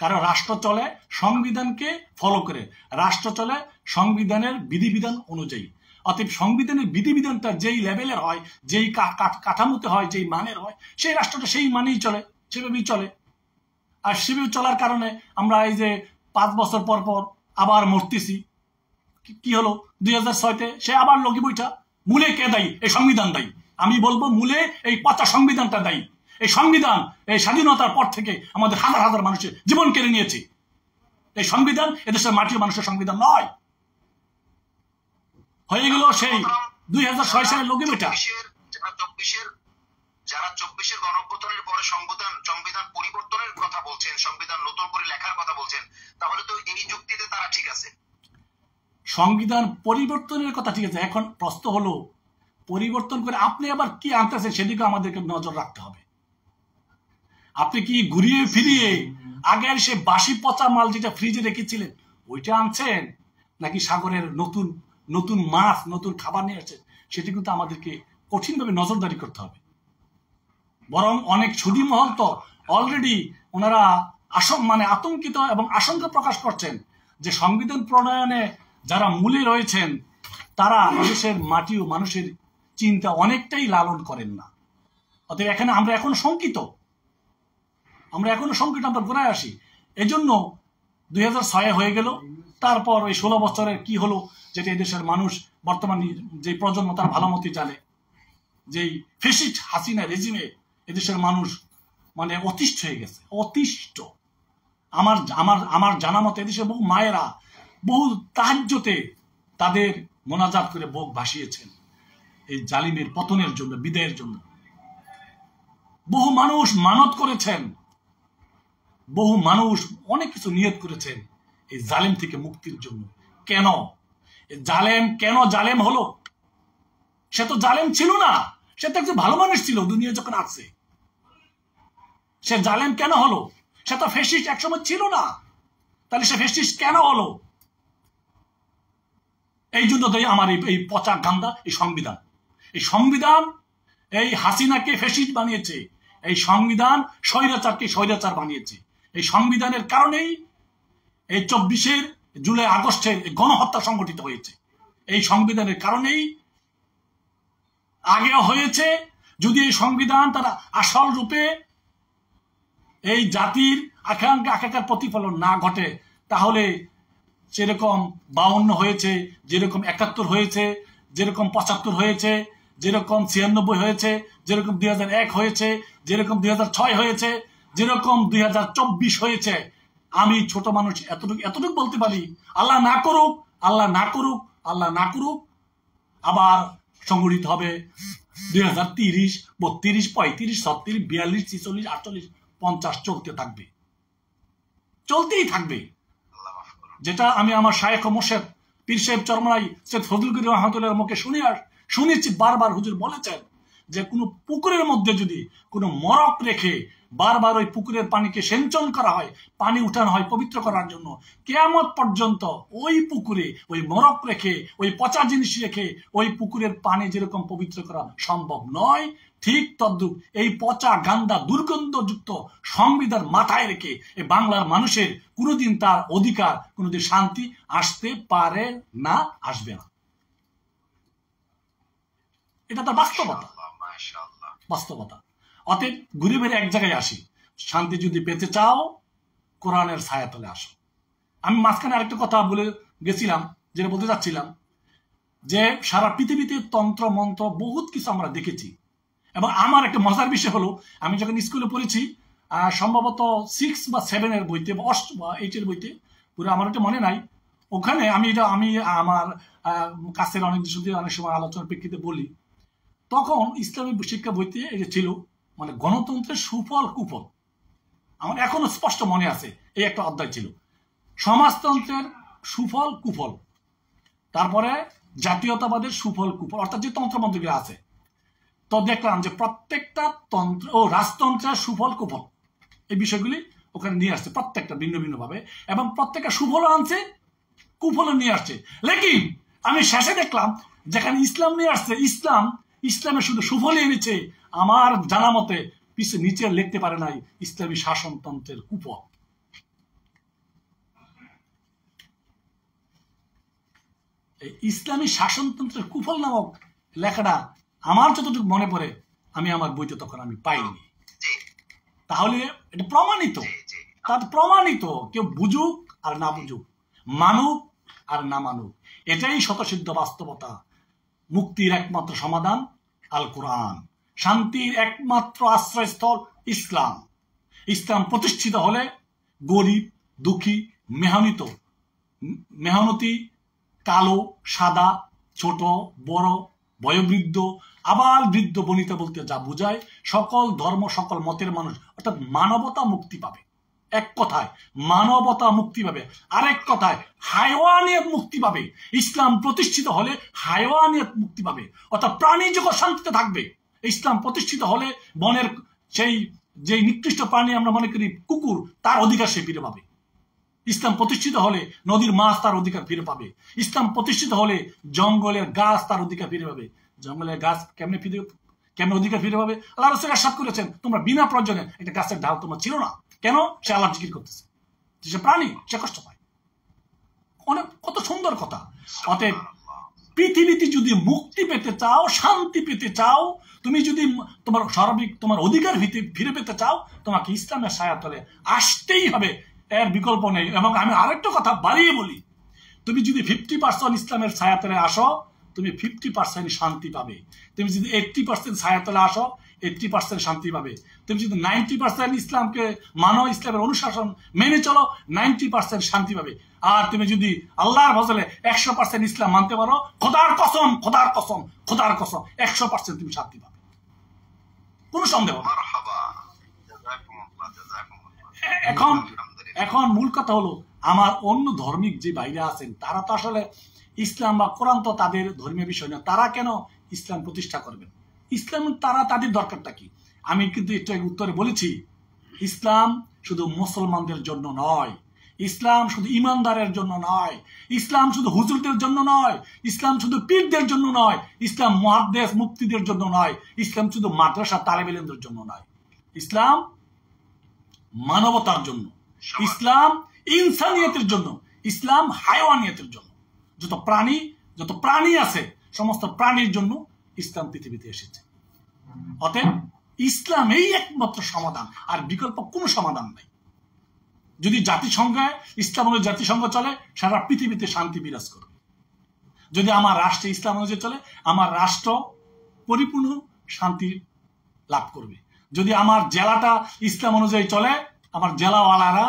কারণ রাষ্ট্র চলে সংবিধানকে ফলো করে, রাষ্ট্র চলে সংবিধানের বিধিবিধান অনুযায়ী। অতএব সংবিধানের বিধিবিধানটা যেই লেভেলের হয়, যেই কাঠামোতে হয়, যেই মানের হয়, সেই রাষ্ট্রটা সেই মানেই চলে, সেভাবেই চলে। আর সেভাবে চলার কারণে আমরা এই যে 5 বছর পর পর আবার মরতেছি। কি হলো? 2006-তে সে আবার লগি বৈঠা। মূলে কে দায়ী? এই সংবিধান দায়ী। আমি বলবো মূলে এই পচা সংবিধানটা দায়ী। এই সংবিধান এই স্বাধীনতার পর থেকে আমাদের হাজার হাজার মানুষের জীবন কেড়ে নিয়েছে। এই সংবিধান এদেশের মাটির মানুষের সংবিধান নয়, হয়ে গেল সেই 2006 সালের লগি বৈঠা। যারা 24-এর গণঅভ্যুত্থানের পরে সংবিধান পরিবর্তনের কথা বলছেন, সংবিধান নতুন করে লেখার কথা বলছেন, তাহলে তো এই যুক্তিতে তারা ঠিক আছে। সংবিধান পরিবর্তনের কথা ঠিক আছে। এখন প্রশ্ন হলো পরিবর্তন করে আপনি আবার কি আনতেছেন, সেদিকে আমাদেরকে নজর রাখতে হবে। আপনি কি ঘুরিয়ে ফিরিয়ে আগের সে বাসি পচা মাল যেটা ফ্রিজে রেখেছিলেন ওইটা আনছেন, নাকি সাগরের নতুন নতুন মাছ, নতুন খাবার নিয়ে আসছেন? সেটি কিন্তু আমাদেরকে কঠিনভাবে নজরদারি করতে হবে। বরং অনেক ছুটি মহল তো অলরেডি ওনারা আতঙ্কিত এবং আশঙ্কা প্রকাশ করছেন যে সংবিধান প্রণয়নে যারা মূলে রয়েছেন তারা দেশের মাটি ও মানুষের চিন্তা অনেকটাই লালন করেন না। অতএব আমরা এখন শঙ্কিত, আমরা ঘুরায় আসি। এজন্য 2006 হয়ে গেল, তারপর ওই 16 বছরের কি হলো, যেটা এদেশের মানুষ বর্তমানে যে প্রজন্ম তারা ভালো মতোই জানে, যেই ফ্যাসিস্ট হাসিনা রেজিমে এদেশের মানুষ মানে অতিষ্ঠ হয়ে গেছে, অতিষ্ঠ। আমার জানা মতো এদেশের বহু মায়েরা বহু তাহাজ্জুদে তাদের মোনাজাত করে বুক ভাসিয়েছেন। এই জালিমের পতনের জন্য, বিদায়ের জন্য। বহু মানুষ মানত করেছেন, বহু মানুষ অনেক কিছু নিয়ত করেছেন এই জালেম থেকে মুক্তির জন্য। কেন জালেম, কেন জালেম হলো? সে তো জালেম ছিল না, সে তো একজন ভালো মানুষ ছিল দুনিয়া যখন আসছে। সে জালেম কেন হলো? সে তো ফ্যাসিস্ট একসময় ছিল না, তাহলে সে ফ্যাসিস্ট কেন হলো? এই জন্য তো আমার এই পচা গান্দা এই সংবিধান, এই সংবিধান এই হাসিনাকে ফ্যাসিস্ট বানিয়েছে, এই সংবিধান স্বৈরাচারকে স্বৈরাচার বানিয়েছে। এই সংবিধানের কারণেই এই 24শে জুলাই আগস্টের গণহত্যা সংগঠিত হয়েছে। এই সংবিধানের কারণেই আগেও হয়েছে। যদি এই সংবিধান তারা আসল রূপে এই জাতির আকাঙ্ক্ষার প্রতিফলন না ঘটে, তাহলে যেরকম 52 হয়েছে, যেরকম 71 হয়েছে, যেরকম 75 হয়েছে, যেরকম 96 হয়েছে, যেরকম 2001 হয়েছে, যেরকম 2006 হয়েছে, যেরকম 2024 হয়েছে, আমি ছোট মানুষ এতটুকু বলতে পারি, আল্লাহ না করুক, আল্লাহ না করুক, আল্লাহ না করুক, আবার সংগঠিত হবে 2030, 32, 35, 36, 42, 46, 48, 50 চলতেই থাকবে। যেটা আমি আমার শায়েখ মোর্শেদ পীর সাহেব চরমনাই সৈয়দ ফজলুল করিম রহমাতুল্লাহর মুখে শুনেছি বারবার, হুজুর বলেছেন যে কোনো পুকুরের মধ্যে যদি কোনো মরক রেখে বারবার ওই পুকুরের পানিকে সেঞ্চন করা হয়, পানি উঠানো হয় পবিত্র করার জন্য, কিয়ামত পর্যন্ত ওই পুকুরে ওই মরক রেখে, ওই পচা জিনিস রেখে ওই পুকুরের পানি যেরকম পবিত্র করা সম্ভব নয়, ঠিক তদ্রুপ এই পচা গান্দা দুর্গন্ধযুক্ত সংবিধান মাথায় রেখে এই বাংলার মানুষের কোনোদিন তার অধিকার, কোনোদিন শান্তি আসতে পারে না, আসবে না। এটা তার বাস্তবতা, বাস্তবতা। অতএব ঘুরে ফিরে এক জায়গায় আসি, শান্তি যদি পেতে চাও কোরআনের ছায়াতলে আসো। আমি মাঝখানে আরেকটা কথা বলে গেছিলাম, যেটা বলতে চাচ্ছিলাম যে সারা পৃথিবীতে তন্ত্র মন্ত্র বহুত কিছু আমরা দেখেছি। এবং আমার একটা মজার বিষয় হলো, আমি যখন স্কুলে পড়েছি, সম্ভবত 6 বা 7 বইতে বা 8 বইতে, পুরো আমার এটা মনে নাই, ওখানে আমি আমার কাছের অনেক সময় আলোচনার প্রেক্ষিতে বলি, তখন ইসলামী শিক্ষা বইতে এটা ছিল, মানে গণতন্ত্রের সুফল কুফল। আমার এখনো স্পষ্ট মনে আছে, এই একটা অধ্যায় ছিল সমাজতন্ত্রের সুফল কুফল, তারপরে জাতীয়তাবাদের সুফল কুফল, অর্থাৎ যে তন্ত্রমন্ত্রগুলো আছে। তো দেখলাম যে প্রত্যেকটা তন্ত্র ও রাজতন্ত্রের সুফল কুফল এই বিষয়গুলি ওখানে নিয়ে আসছে, প্রত্যেকটা ভিন্ন ভিন্ন ভাবে, এবং প্রত্যেকটা সুফলও আনছে, কুফলও নিয়ে আসছে। লেকিন আমি শেষে দেখলাম যেখানে ইসলাম নিয়ে আসছে, ইসলামে শুধু সুফলই এনেছে, আমার জানা মতে নিচে লিখতে পারে নাই ইসলামী শাসনতন্ত্রের কুফল। ইসলামী শাসনতন্ত্রের কুফল নামক লেখাটা আমার যতটুকু মনে পড়ে আমি আমার বইতে তখন আমি পাইনি। তাহলে এটা প্রমাণিত, তার প্রমাণিত, কেউ বুঝুক আর না বুঝুক, মানুক আর না মানুক, এটাই শতসিদ্ধ বাস্তবতা। মুক্তির একমাত্র সমাধান আল কোরআন, শান্তির একমাত্র আশ্রয়স্থল ইসলাম। ইসলাম প্রতিষ্ঠিত হলে গরিব, দুঃখী, মেহনতি, কালো, সাদা, ছোট, বড়, বয়োবৃদ্ধ, আবার বৃদ্ধ বনিতা বলতে যা বোঝায়, সকল ধর্ম, সকল মতের মানুষ, অর্থাৎ মানবতা মুক্তি পাবে। এক কথায় মানবতা মুক্তি পাবে, আরেক কথায় হায়ওয়ানিয়ত মুক্তি পাবে। ইসলাম প্রতিষ্ঠিত হলে হায়ওয়ানিয়ত মুক্তি পাবে, অর্থাৎ প্রাণী জগৎ শান্তিতে থাকবে। ইসলাম প্রতিষ্ঠিত হলে বনের যে নিকৃষ্ট প্রাণী আমরা মনে করি কুকুর, তার অধিকার সে ফিরে পাবে। ইসলাম প্রতিষ্ঠিত হলে নদীর মাছ তার অধিকার ফিরে পাবে। ইসলাম প্রতিষ্ঠিত হলে জঙ্গলের গাছ তার অধিকার ফিরে পাবে। জঙ্গলের গাছ কেমনে অধিকার ফিরে পাবে? আল্লাহ রাসূল ইরশাদ করেছেন, তোমরা বিনা প্রয়োজনে একটা গাছের ডাল তোমার ছিল না কেন? সে আল্লাহ জিকির করতেছে, সে প্রাণী, সে কষ্ট পায়। অনেক কত সুন্দর কথা। অতএব পৃথিবীতে যদি মুক্তি পেতে চাও, শান্তি পেতে চাও, তুমি যদি তোমার স্বাভাবিক তোমার অধিকার ফিরে পেতে চাও, তোমাকে ইসলামের ছায়াতলে আসতেই হবে, এর বিকল্প নেই। এবং আমি আরেকটা কথা বাড়িয়ে বলি, তুমি যদি 50% ইসলামের ছায়াতলে আসো, তুমি 50% শান্তি পাবে। তুমি যদি 80% ছায়াতলে আসো, 80% শান্তি পাবে। তুমি যদি 90% ইসলামকে মানো, ইসলামের অনুশাসন মেনে চলো, 90% শান্তি পাবে। আর তুমি যদি আল্লাহর ফজলে 100% ইসলাম মানতে পারো, খোদার কসম, খোদার কসম, খোদার কসম, 100% তুমি শান্তি পাবে, কোনো সন্দেহ নেই। এখন এখন মূল কথা হলো, আমার অন্য ধর্মিক যে ভাইরা আছেন তারা তো আসলে ইসলাম বা কোরআন তো তাদের ধর্মীয় বিষয় না, তারা কেন ইসলাম প্রতিষ্ঠা করবেন? ইসলাম তারা তাদের দরকারটা কি? আমি কিন্তু একটু উত্তরে বলেছি, ইসলাম শুধু মুসলমানদের জন্য নয়, ইসলাম শুধু ইমানদারের জন্য নয়, ইসলাম শুধু হুজুরদের জন্য নয়, ইসলাম শুধু পীরদের জন্য নয়, ইসলাম মুহাদ্দিস মুফতিদের জন্য নয়, ইসলাম শুধু মাদ্রাসা তালেব ইলমদের জন্য নয়, ইসলাম মানবতার জন্য, ইসলাম ইনসানিয়তের জন্য, ইসলাম হায়াওয়ানিয়তের জন্য। যত প্রাণী আছে সমস্ত প্রাণীর জন্য ইসলাম পৃথিবীতে এসেছে। অতএব ইসলাম এই একমাত্র সমাধান, আর বিকল্প কোনো সমাধান নাই। যদি জাতিসংঘে ইসলাম অনুযায়ী জাতিসংঘ চলে, সারা পৃথিবীতে শান্তি বিরাজ করবে। যদি আমার রাষ্ট্রে ইসলাম অনুযায়ী চলে, আমার রাষ্ট্র পরিপূর্ণ শান্তি লাভ করবে। যদি আমার জেলাটা ইসলাম অনুযায়ী চলে, আমার জেলাওয়ালারা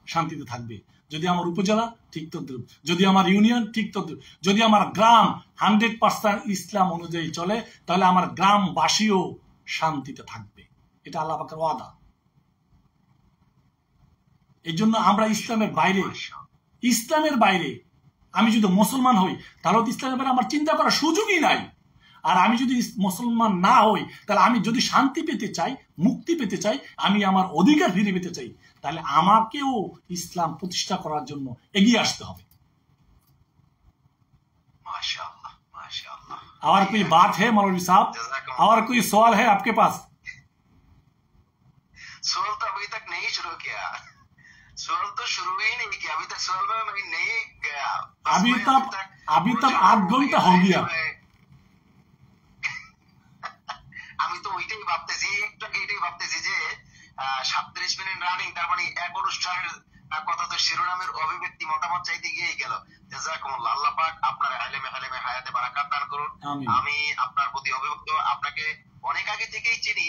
শান্তিতে থাকবে। যদি আমার উপজেলা, ঠিক তদ্রুপ। যদি আমার ইউনিয়ন, ঠিক তদ্রুপ। যদি আমার গ্রাম 100% ইসলাম অনুযায়ী চলে, তাহলে আমার গ্রামবাসীও শান্তিতে থাকবে। এটা আল্লাহ পাকের ওয়াদা। এই জন্য আমরা ইসলামের বাইরে আমি যদি মুসলমান হই, তাহলে ইসলামের বাইরে আমার চিন্তা করার সুযোগই নাই। আর আমি যদি মুসলমান না হই, তাহলে আমি যদি শান্তি পেতে চাই, মুক্তি পেতে চাই, আমি আমার অধিকার ফিরে পেতে চাই, তাহলে আমাকেও ইসলাম প্রতিষ্ঠা করার জন্য এগিয়ে আসতে হবে। और कोई बात है मौलवी साहब? और कोई सवाल है आपके पास? सवाल तो अभी तक नहीं शुरू किया, सवाल तो शुरू ही नहीं किया, अभी तक सवाल में मैं नहीं गया। अभी तक 8 घंटा हो गया। আমি তো ওইটাই ভাবতেছি, এটাই ভাবতেছি যে 37 মিনিট রানিং, তার মানে এক অনুষ্ঠানের কথা তো শিরোনামের অভিব্যক্তি মতামত চাইতে গিয়েই গেল। জাযাকুমুল্লাহ, আল্লাহ পাক আপনার ইলমে হায়াতে বারাকাত দান করুন। আমি আপনার প্রতি অভিভূত, আপনাকে অনেক আগে থেকেই চিনি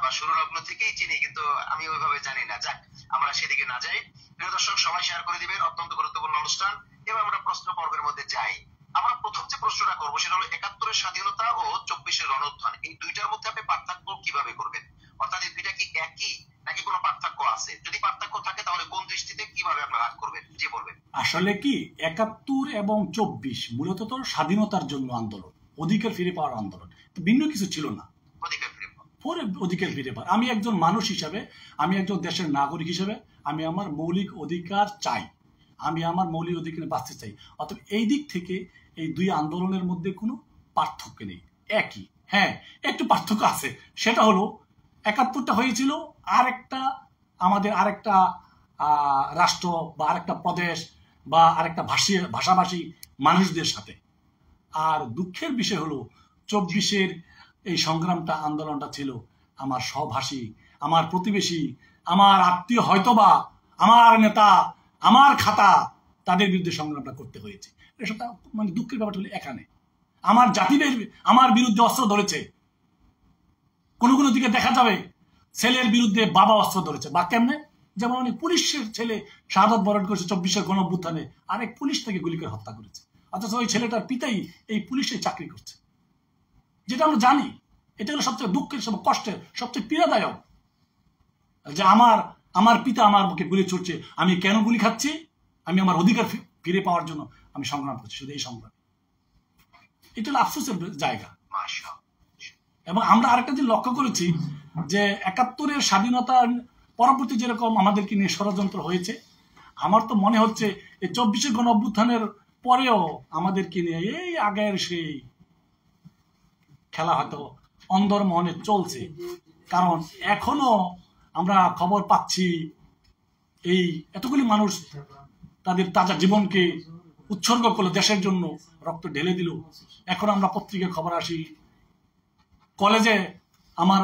বা শুরু লগ্ন থেকেই চিনি, কিন্তু আমি ওইভাবে জানি না। যাক, আমরা সেদিকে না যাই। প্রিয় দর্শক, সবাই শেয়ার করে দিবেন, অত্যন্ত গুরুত্বপূর্ণ অনুষ্ঠান। এবার আমরা প্রশ্ন পর্বের মধ্যে যাই। আমরা প্রথম যে প্রশ্নটা করবো সেটা হলো 71-এর স্বাধীনতা ও 24-এর গণঅভ্যুত্থান, এই দুইটার মধ্যে আপনি পার্থক্য কিভাবে করবেন? অর্থাৎ এই দুইটা কি একই নাকি কোনো পার্থক্য আছে? যদি পার্থক্য থাকে তাহলে কোন দৃষ্টিতে কিভাবে আপনি ভাগ করবেন? জি বলবেন। আসলে কি 71 এবং 24 মূলত তো স্বাধীনতার জন্য আন্দোলন, অধিকার ফিরে পাওয়ার আন্দোলন, ভিন্ন কিছু ছিল না। অধিকার ফিরে পাওয়ার, আমি একজন মানুষ হিসাবে, আমি একজন দেশের নাগরিক হিসাবে, আমি আমার মৌলিক অধিকার চাই, আমি আমার মৌলিক অধিকারে বাঁচতে চাই। অতএব এই দিক থেকে এই দুই আন্দোলনের মধ্যে কোনো পার্থক্য নেই, একই। হ্যাঁ, একটু পার্থক্য আছে, সেটা হলো 71টা হয়েছিল আমাদের আরেকটা রাষ্ট্র বা আরেকটা প্রদেশ বা আরেকটা ভাষাভাষী মানুষদের সাথে। আর দুঃখের বিষয় হলো 24-এর এই সংগ্রামটা, আন্দোলনটা ছিল আমার সহভাষী, আমার প্রতিবেশী, আমার আত্মীয়, হয়তোবা আমার নেতা, আমার খাতা, তাদের বিরুদ্ধে সংগ্রামটা করতে হয়েছে। এটা মানে দুঃখের ব্যাপারটা হলো এখানে আমার জাতিদের আমার বিরুদ্ধে অস্ত্র ধরেছে। কোনো কোনো দিকে দেখা যাবে ছেলের বিরুদ্ধে বাবা অস্ত্র ধরেছে, বা কেমনে, যেমন অনেক পুলিশের ছেলে শাহাদত বরণ করেছে 24-এর গণঅভ্যুত্থানে, আরেক পুলিশ তাকে গুলি করে হত্যা করেছে, অথচ ওই ছেলেটার পিতাই এই পুলিশে চাকরি করছে। যেটা আমরা জানি, এটা হলো সবচেয়ে দুঃখের, সব কষ্টের, সবচেয়ে পীড়াদায়ক, যে আমার পিতা আমার বুকে গুলি ছুটছে, আমি কেন গুলি খাচ্ছি? আমি আমার অধিকার ফিরে পাওয়ার জন্য আমি সংগ্রাম করছি, শুধু এই সংগ্রাম। এটা হলো আফসোসের জায়গা। এবং আমরা আরেকটা যে লক্ষ্য করেছি যে 71-এর স্বাধীনতার পরবর্তী যেরকম আমাদেরকে নিয়ে ষড়যন্ত্র হয়েছে, আমার তো মনে হচ্ছে এই 24-এর গণঅভ্যুত্থানের পরেও আমাদেরকে নিয়ে এই আগের সেই খেলা হয়তো অন্দরমহলে চলছে। কারণ এখনো আমরা খবর পাচ্ছি এই এতগুলি মানুষ তাদের তাজা জীবনকে উৎসর্গ করলো, দেশের জন্য রক্ত ঢেলে দিল। এখন আমরা পত্রিকায় খবর আসি, কলেজে আমার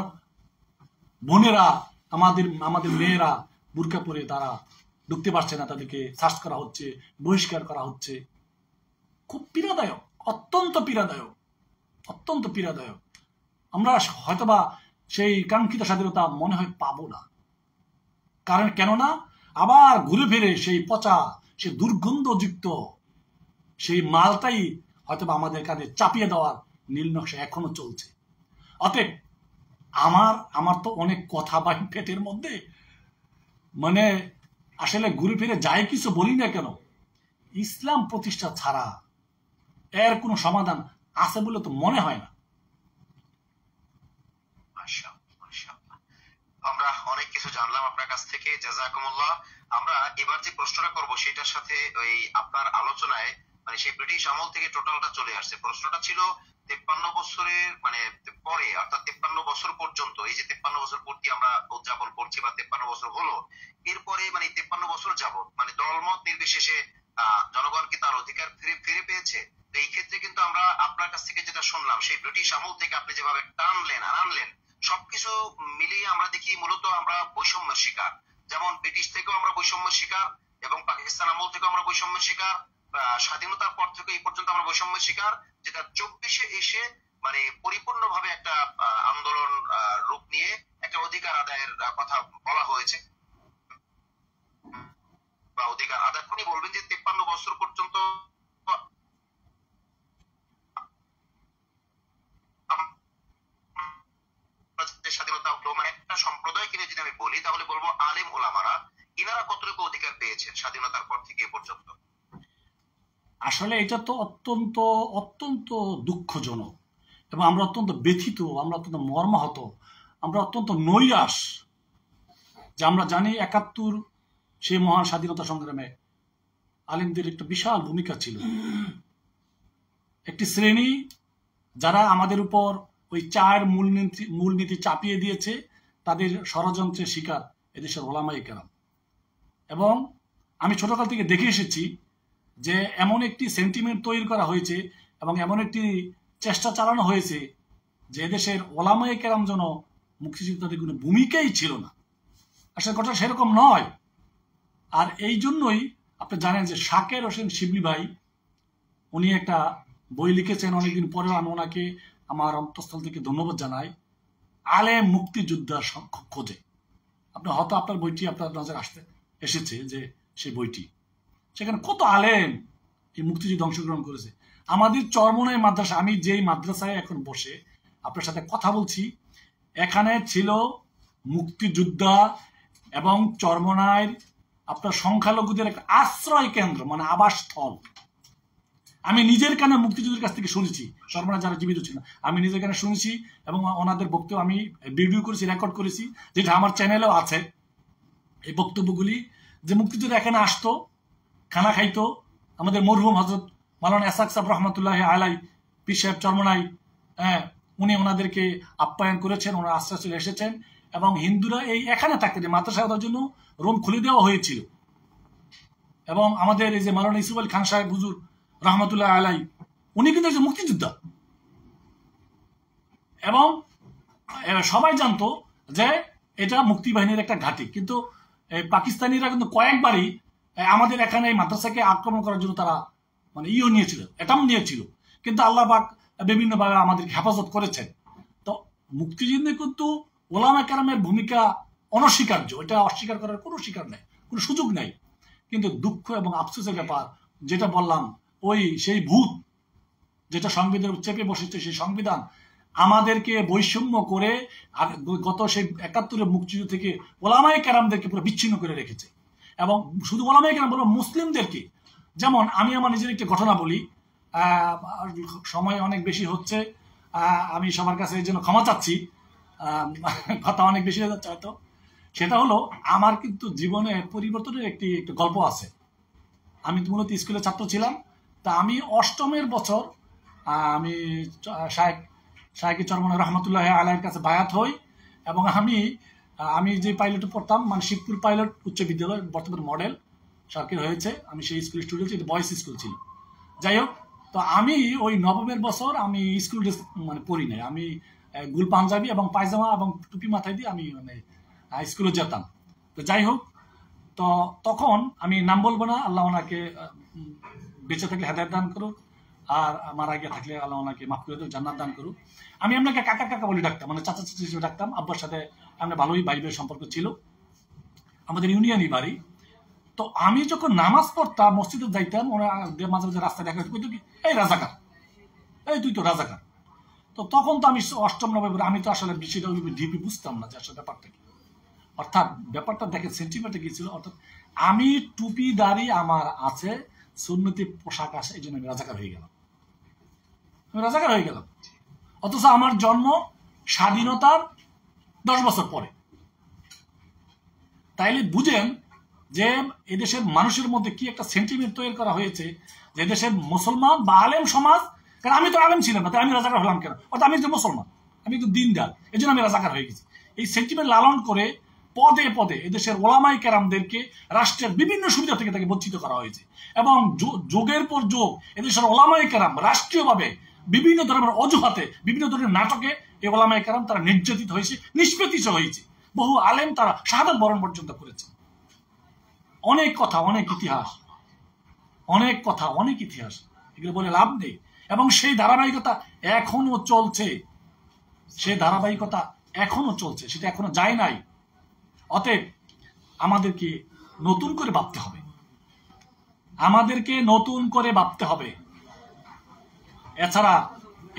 বোনেরা, আমাদের মেয়েরা বুরকা পরে তারা ঢুকতে পারছে না, তাদেরকে সার্চ করা হচ্ছে, বহিষ্কার করা হচ্ছে। খুব পীড়াদায়ক, অত্যন্ত পীড়াদায়ক, অত্যন্ত পীড়াদায়ক। আমরা হয়তোবা সেই কাঙ্ক্ষিত স্বাধীনতা মনে হয় পাবো না। কারণ কেননা আবার ঘুরে ফিরে সেই পচা, সেই দুর্গন্ধযুক্ত সেই মালটাই হয়তো আমাদের কাঁধে চাপিয়ে দেওয়ার নীল নকশা এখনো চলছে। অতএব আমার তো অনেক কথা বা পেটের মধ্যে, মানে আসলে ঘুরে ফিরে যাই কিছু বলি না কেন, ইসলাম প্রতিষ্ঠা ছাড়া এর কোনো সমাধান আছে বলে তো মনে হয় না। আমরা অনেক কিছু জানলাম আপনার কাছ থেকে, জাযাকুমুল্লাহ। আমরা এবার যে প্রশ্নটা করব সেটার সাথে ওই আপনার আলোচনায় মানে সেই ব্রিটিশ আমল থেকে টোটালটা চলে আসছে। প্রশ্নটা ছিল 53 বছরের মানে পরে, অর্থাৎ 53 বছর পর্যন্ত, এই যে 53 বছর পূর্তি আমরা উদযাপন করছি বা 53 বছর হলো, এরপরে মানে 53 বছর যাবত মানে দলমত নির্বিশেষে জনগণ কি তার অধিকার ফিরে পেয়েছে? এই ক্ষেত্রে কিন্তু আমরা আপনার কাছ থেকে যেটা শুনলাম, সেই ব্রিটিশ আমল থেকে আপনি যেভাবে টানলেন আনলেন, সবকিছু মিলিয়ে আমরা দেখি মূলত আমরা বৈষম্যের শিকার। যেমন ব্রিটিশ থেকেও আমরা বৈষম্যের শিকার, এবং পাকিস্তান আমল থেকেও আমরা বৈষম্যের শিকার, স্বাধীনতার পর থেকে এই পর্যন্ত আমরা বৈষম্যের শিকার, যেটা 24-এ এসে মানে পরিপূর্ণভাবে একটা আন্দোলন রূপ নিয়ে একটা অধিকার আদায়ের কথা বলা হয়েছে বা অধিকার আদায়। আপনি বলবেন যে 53 বছর পর্যন্ত স্বাধীনতা হলো, মানে একটা সম্প্রদায় কিনে যদি আমি বলি তাহলে বলবো আলেম ওলামারা, ইনারা কতটুকু অধিকার পেয়েছেন স্বাধীনতার পর থেকে এ পর্যন্ত? আসলে এটা তো অত্যন্ত অত্যন্ত দুঃখজনক, এবং আমরা অত্যন্ত ব্যথিত, আমরা অত্যন্ত মর্মাহত, আমরা অত্যন্ত নৈরাশ যে আমরা জানি 71 সেই মহান স্বাধীনতা সংগ্রামে আলেমদের একটা বিশাল ভূমিকা ছিল। একটি শ্রেণী যারা আমাদের উপর ওই চার মূলনীতি চাপিয়ে দিয়েছে, তাদের ষড়যন্ত্রের শিকার এদেশের ওলামায়ে কেরাম। এবং আমি ছোটকাল থেকে দেখে এসেছি যে এমন একটি সেন্টিমেন্ট তৈরি করা হয়েছে এবং এমন একটি চেষ্টা চালানো হয়েছে যে এদেশের ওলামায়ে কেরাম যেন মুক্তিযোদ্ধাদের কোনো ভূমিকাই ছিল না। আসলে কথা সেরকম নয়। আর এই জন্যই আপনি জানেন যে শাকের হোসেন শিবলি ভাই উনি একটা বই লিখেছেন অনেকদিন পরেও, আমি ওনাকে আমার অন্তঃস্থল থেকে ধন্যবাদ জানাই, আলেম মুক্তিযোদ্ধার খোঁজে। আপনি হয়তো আপনার বইটি আপনার নজরে আসতে এসেছে যে সেই বইটি, সেখানে কত আলেম এই মুক্তিযুদ্ধে অংশগ্রহণ করেছে। আমাদের চরমনাই মাদ্রাসা, আমি যেই মাদ্রাসায় এখন বসে আপনার সাথে কথা বলছি, এখানে ছিল মুক্তিযোদ্ধা এবং চরমনাইয়ের আপনার সংখ্যালঘুদের একটা আশ্রয় কেন্দ্র, মানে আবাসস্থল। আমি নিজের কানে মুক্তিযুদ্ধের কাছ থেকে শুনেছি, চরমনাই যারা জীবিত ছিল আমি নিজের কানে শুনেছি, এবং ওনাদের বক্তব্য আমি ভিডিও করেছি, রেকর্ড করেছি, যেটা আমার চ্যানেলেও আছে। এই বক্তব্যগুলি যে মুক্তিযোদ্ধা এখানে আসতো, খানা খাইতো, আমাদের মরহুম হযরত মাওলানা এসাক সাহেব রহমতুল্লাহ আলাই পীর সাহেব চরমনাই, উনি ওনাদেরকে আপ্যায়ন করেছেন, ওনারা আশ্রয় চলে এসেছেন, এবং হিন্দুরা এই এখানে থাকতেন। মাদ্রাসা ওদের জন্য রুম খুলে দেওয়া হয়েছিল। এবং আমাদের এই যে মাওলানা ইউসুফ আলী খান সাহেব হুজুর রহমতুল্লাহ আলাই, উনি কিন্তু একজন মুক্তিযোদ্ধা, এবং সবাই জানতো যে এটা মুক্তিবাহিনীর একটা ঘাঁটি। কিন্তু পাকিস্তানিরা কিন্তু কয়েকবারই আমাদের এখানে এই মাদ্রাসাকে আক্রমণ করার জন্য তারা মানে নিয়েছিল, অ্যাটাম্প নিয়েছিল, কিন্তু আল্লাহ পাক বিভিন্নভাবে আমাদেরকে হেফাজত করেছেন। তো মুক্তিযুদ্ধে কিন্তু ওলামা কেরামের ভূমিকা অনস্বীকার্য, এটা অস্বীকার করার কোনো স্বীকার নেই, কোনো সুযোগ নেই। কিন্তু দুঃখ এবং আফসোসের ব্যাপার, যেটা বললাম, ওই সেই ভূত যেটা সংবিধান চেপে বসেছে, সেই সংবিধান আমাদেরকে বৈষম্য করে গত সেই 71 মুক্তিযুদ্ধ থেকে ওলামায়ে কেরামদেরকে পুরো বিচ্ছিন্ন করে রেখেছে। এবং শুধু ওলামায়ে কেরাম বলবো, মুসলিমদেরকে, যেমন আমি আমার নিজের একটা ঘটনা বলি, সময় অনেক বেশি হচ্ছে, আমি সবার কাছে এই জন্য ক্ষমা চাচ্ছি, কথা অনেক বেশি হয়ে যাচ্ছে হয়তো। সেটা হলো, আমার কিন্তু জীবনে পরিবর্তনের একটি গল্প আছে। আমি মূলত স্কুলের ছাত্র ছিলাম। তা আমি 8ম বছর আমি শায়েখ চরমনাই রহমতুল্লাহ আলাইয়ের কাছে বায়াত হই, এবং আমি যে পাইলটে পড়তাম, মানে শিবপুর পাইলট উচ্চ বিদ্যালয়, বর্তমানে মডেল সরকারি হয়েছে, আমি সেই স্কুলের স্টুডেন্ট, এটা বয়েজ স্কুল ছিল। যাই হোক, তো আমি ওই 9ম বছর আমি স্কুল ড্রেস মানে পরি নাই, আমি গুল পাঞ্জাবি এবং পায়জামা এবং টুপি মাথায় দিয়ে আমি মানে স্কুলে যেতাম। তো যাই হোক, তো তখন আমি নাম বলবো না, আল্লাহ ওনাকে বেঁচে থাকলে হেদায়েত দান করুন, আর মারা গিয়ে থাকলে আল্লাহ ওনাকে মাফ করে দেব, জান্নাত দান করুক। আমি আপনাকে কাকা কাকা বলে ডাকতাম, মানে চাচা চাচি হিসেবে ডাকতাম। আব্বার সাথে আমরা ভালোই ভাই ভাই সম্পর্ক ছিল, আমাদের ইউনিয়নই বাড়ি। তো আমি যখন নামাজ পড়তাম, মসজিদে যাইতাম, ওরা মাঝে মাঝে রাস্তায় দেখা কইতো কি, এই রাজাকার, এই তুই তো রাজাকার। তো তখন তো আমি অষ্টম নবমে, আমি তো আসলে বিষয়টা ডিপি বুঝতাম না যে আসলে ব্যাপারটা কি। অর্থাৎ ব্যাপারটা দেখে সেন্টিমেন্টে গিয়েছিল, অর্থাৎ আমি টুপি দাড়ি আমার আছে, সুন্নতি পোশাক আছে, এই জন্য আমি রাজাকার হয়ে গেলাম, আমি রাজাকার হয়ে গেলাম। অথচ আমার জন্ম স্বাধীনতার 10 বছর পরে। তাইলে বুঝেন যে এদেশের মানুষের মধ্যে কি একটা সেন্টিমেন্ট তৈরি করা হয়েছে, যে দেশের মুসলমান বা আলেম সমাজ, কারণ আমি তো আলেম ছিলাম না, তাই আমি রাজাকার হলাম কেন? অর্থাৎ আমি তো মুসলমান, আমি একটু দিনদার, এই জন্য আমি রাজাকার হয়ে গেছি। এই সেন্টিমেন্ট লালন করে পদে পদে এদেশের ওলামাই কেরামদেরকে রাষ্ট্রের বিভিন্ন সুবিধা থেকে তাকে বঞ্চিত করা হয়েছে, এবং যোগের পর যোগ এদেশের ওলামাই কেরাম রাষ্ট্রীয়ভাবে বিভিন্ন ধরনের অজুহাতে, বিভিন্ন ধরনের নাটকে এই ওলামাই কেরাম তারা নির্যাতিত হয়েছে, নিষ্পেষিত হয়েছে। বহু আলেম তারা শাহাদাত বরণ পর্যন্ত করেছে। অনেক কথা, অনেক ইতিহাস, অনেক কথা, অনেক ইতিহাস, এগুলো বলে লাভ নেই। এবং সেই ধারাবাহিকতা এখনো চলছে, সেই ধারাবাহিকতা এখনো চলছে, সেটা এখনো যায় নাই। অতএব আমাদেরকে নতুন করে ভাবতে হবে, আমাদেরকে নতুন করে ভাবতে হবে। এছাড়া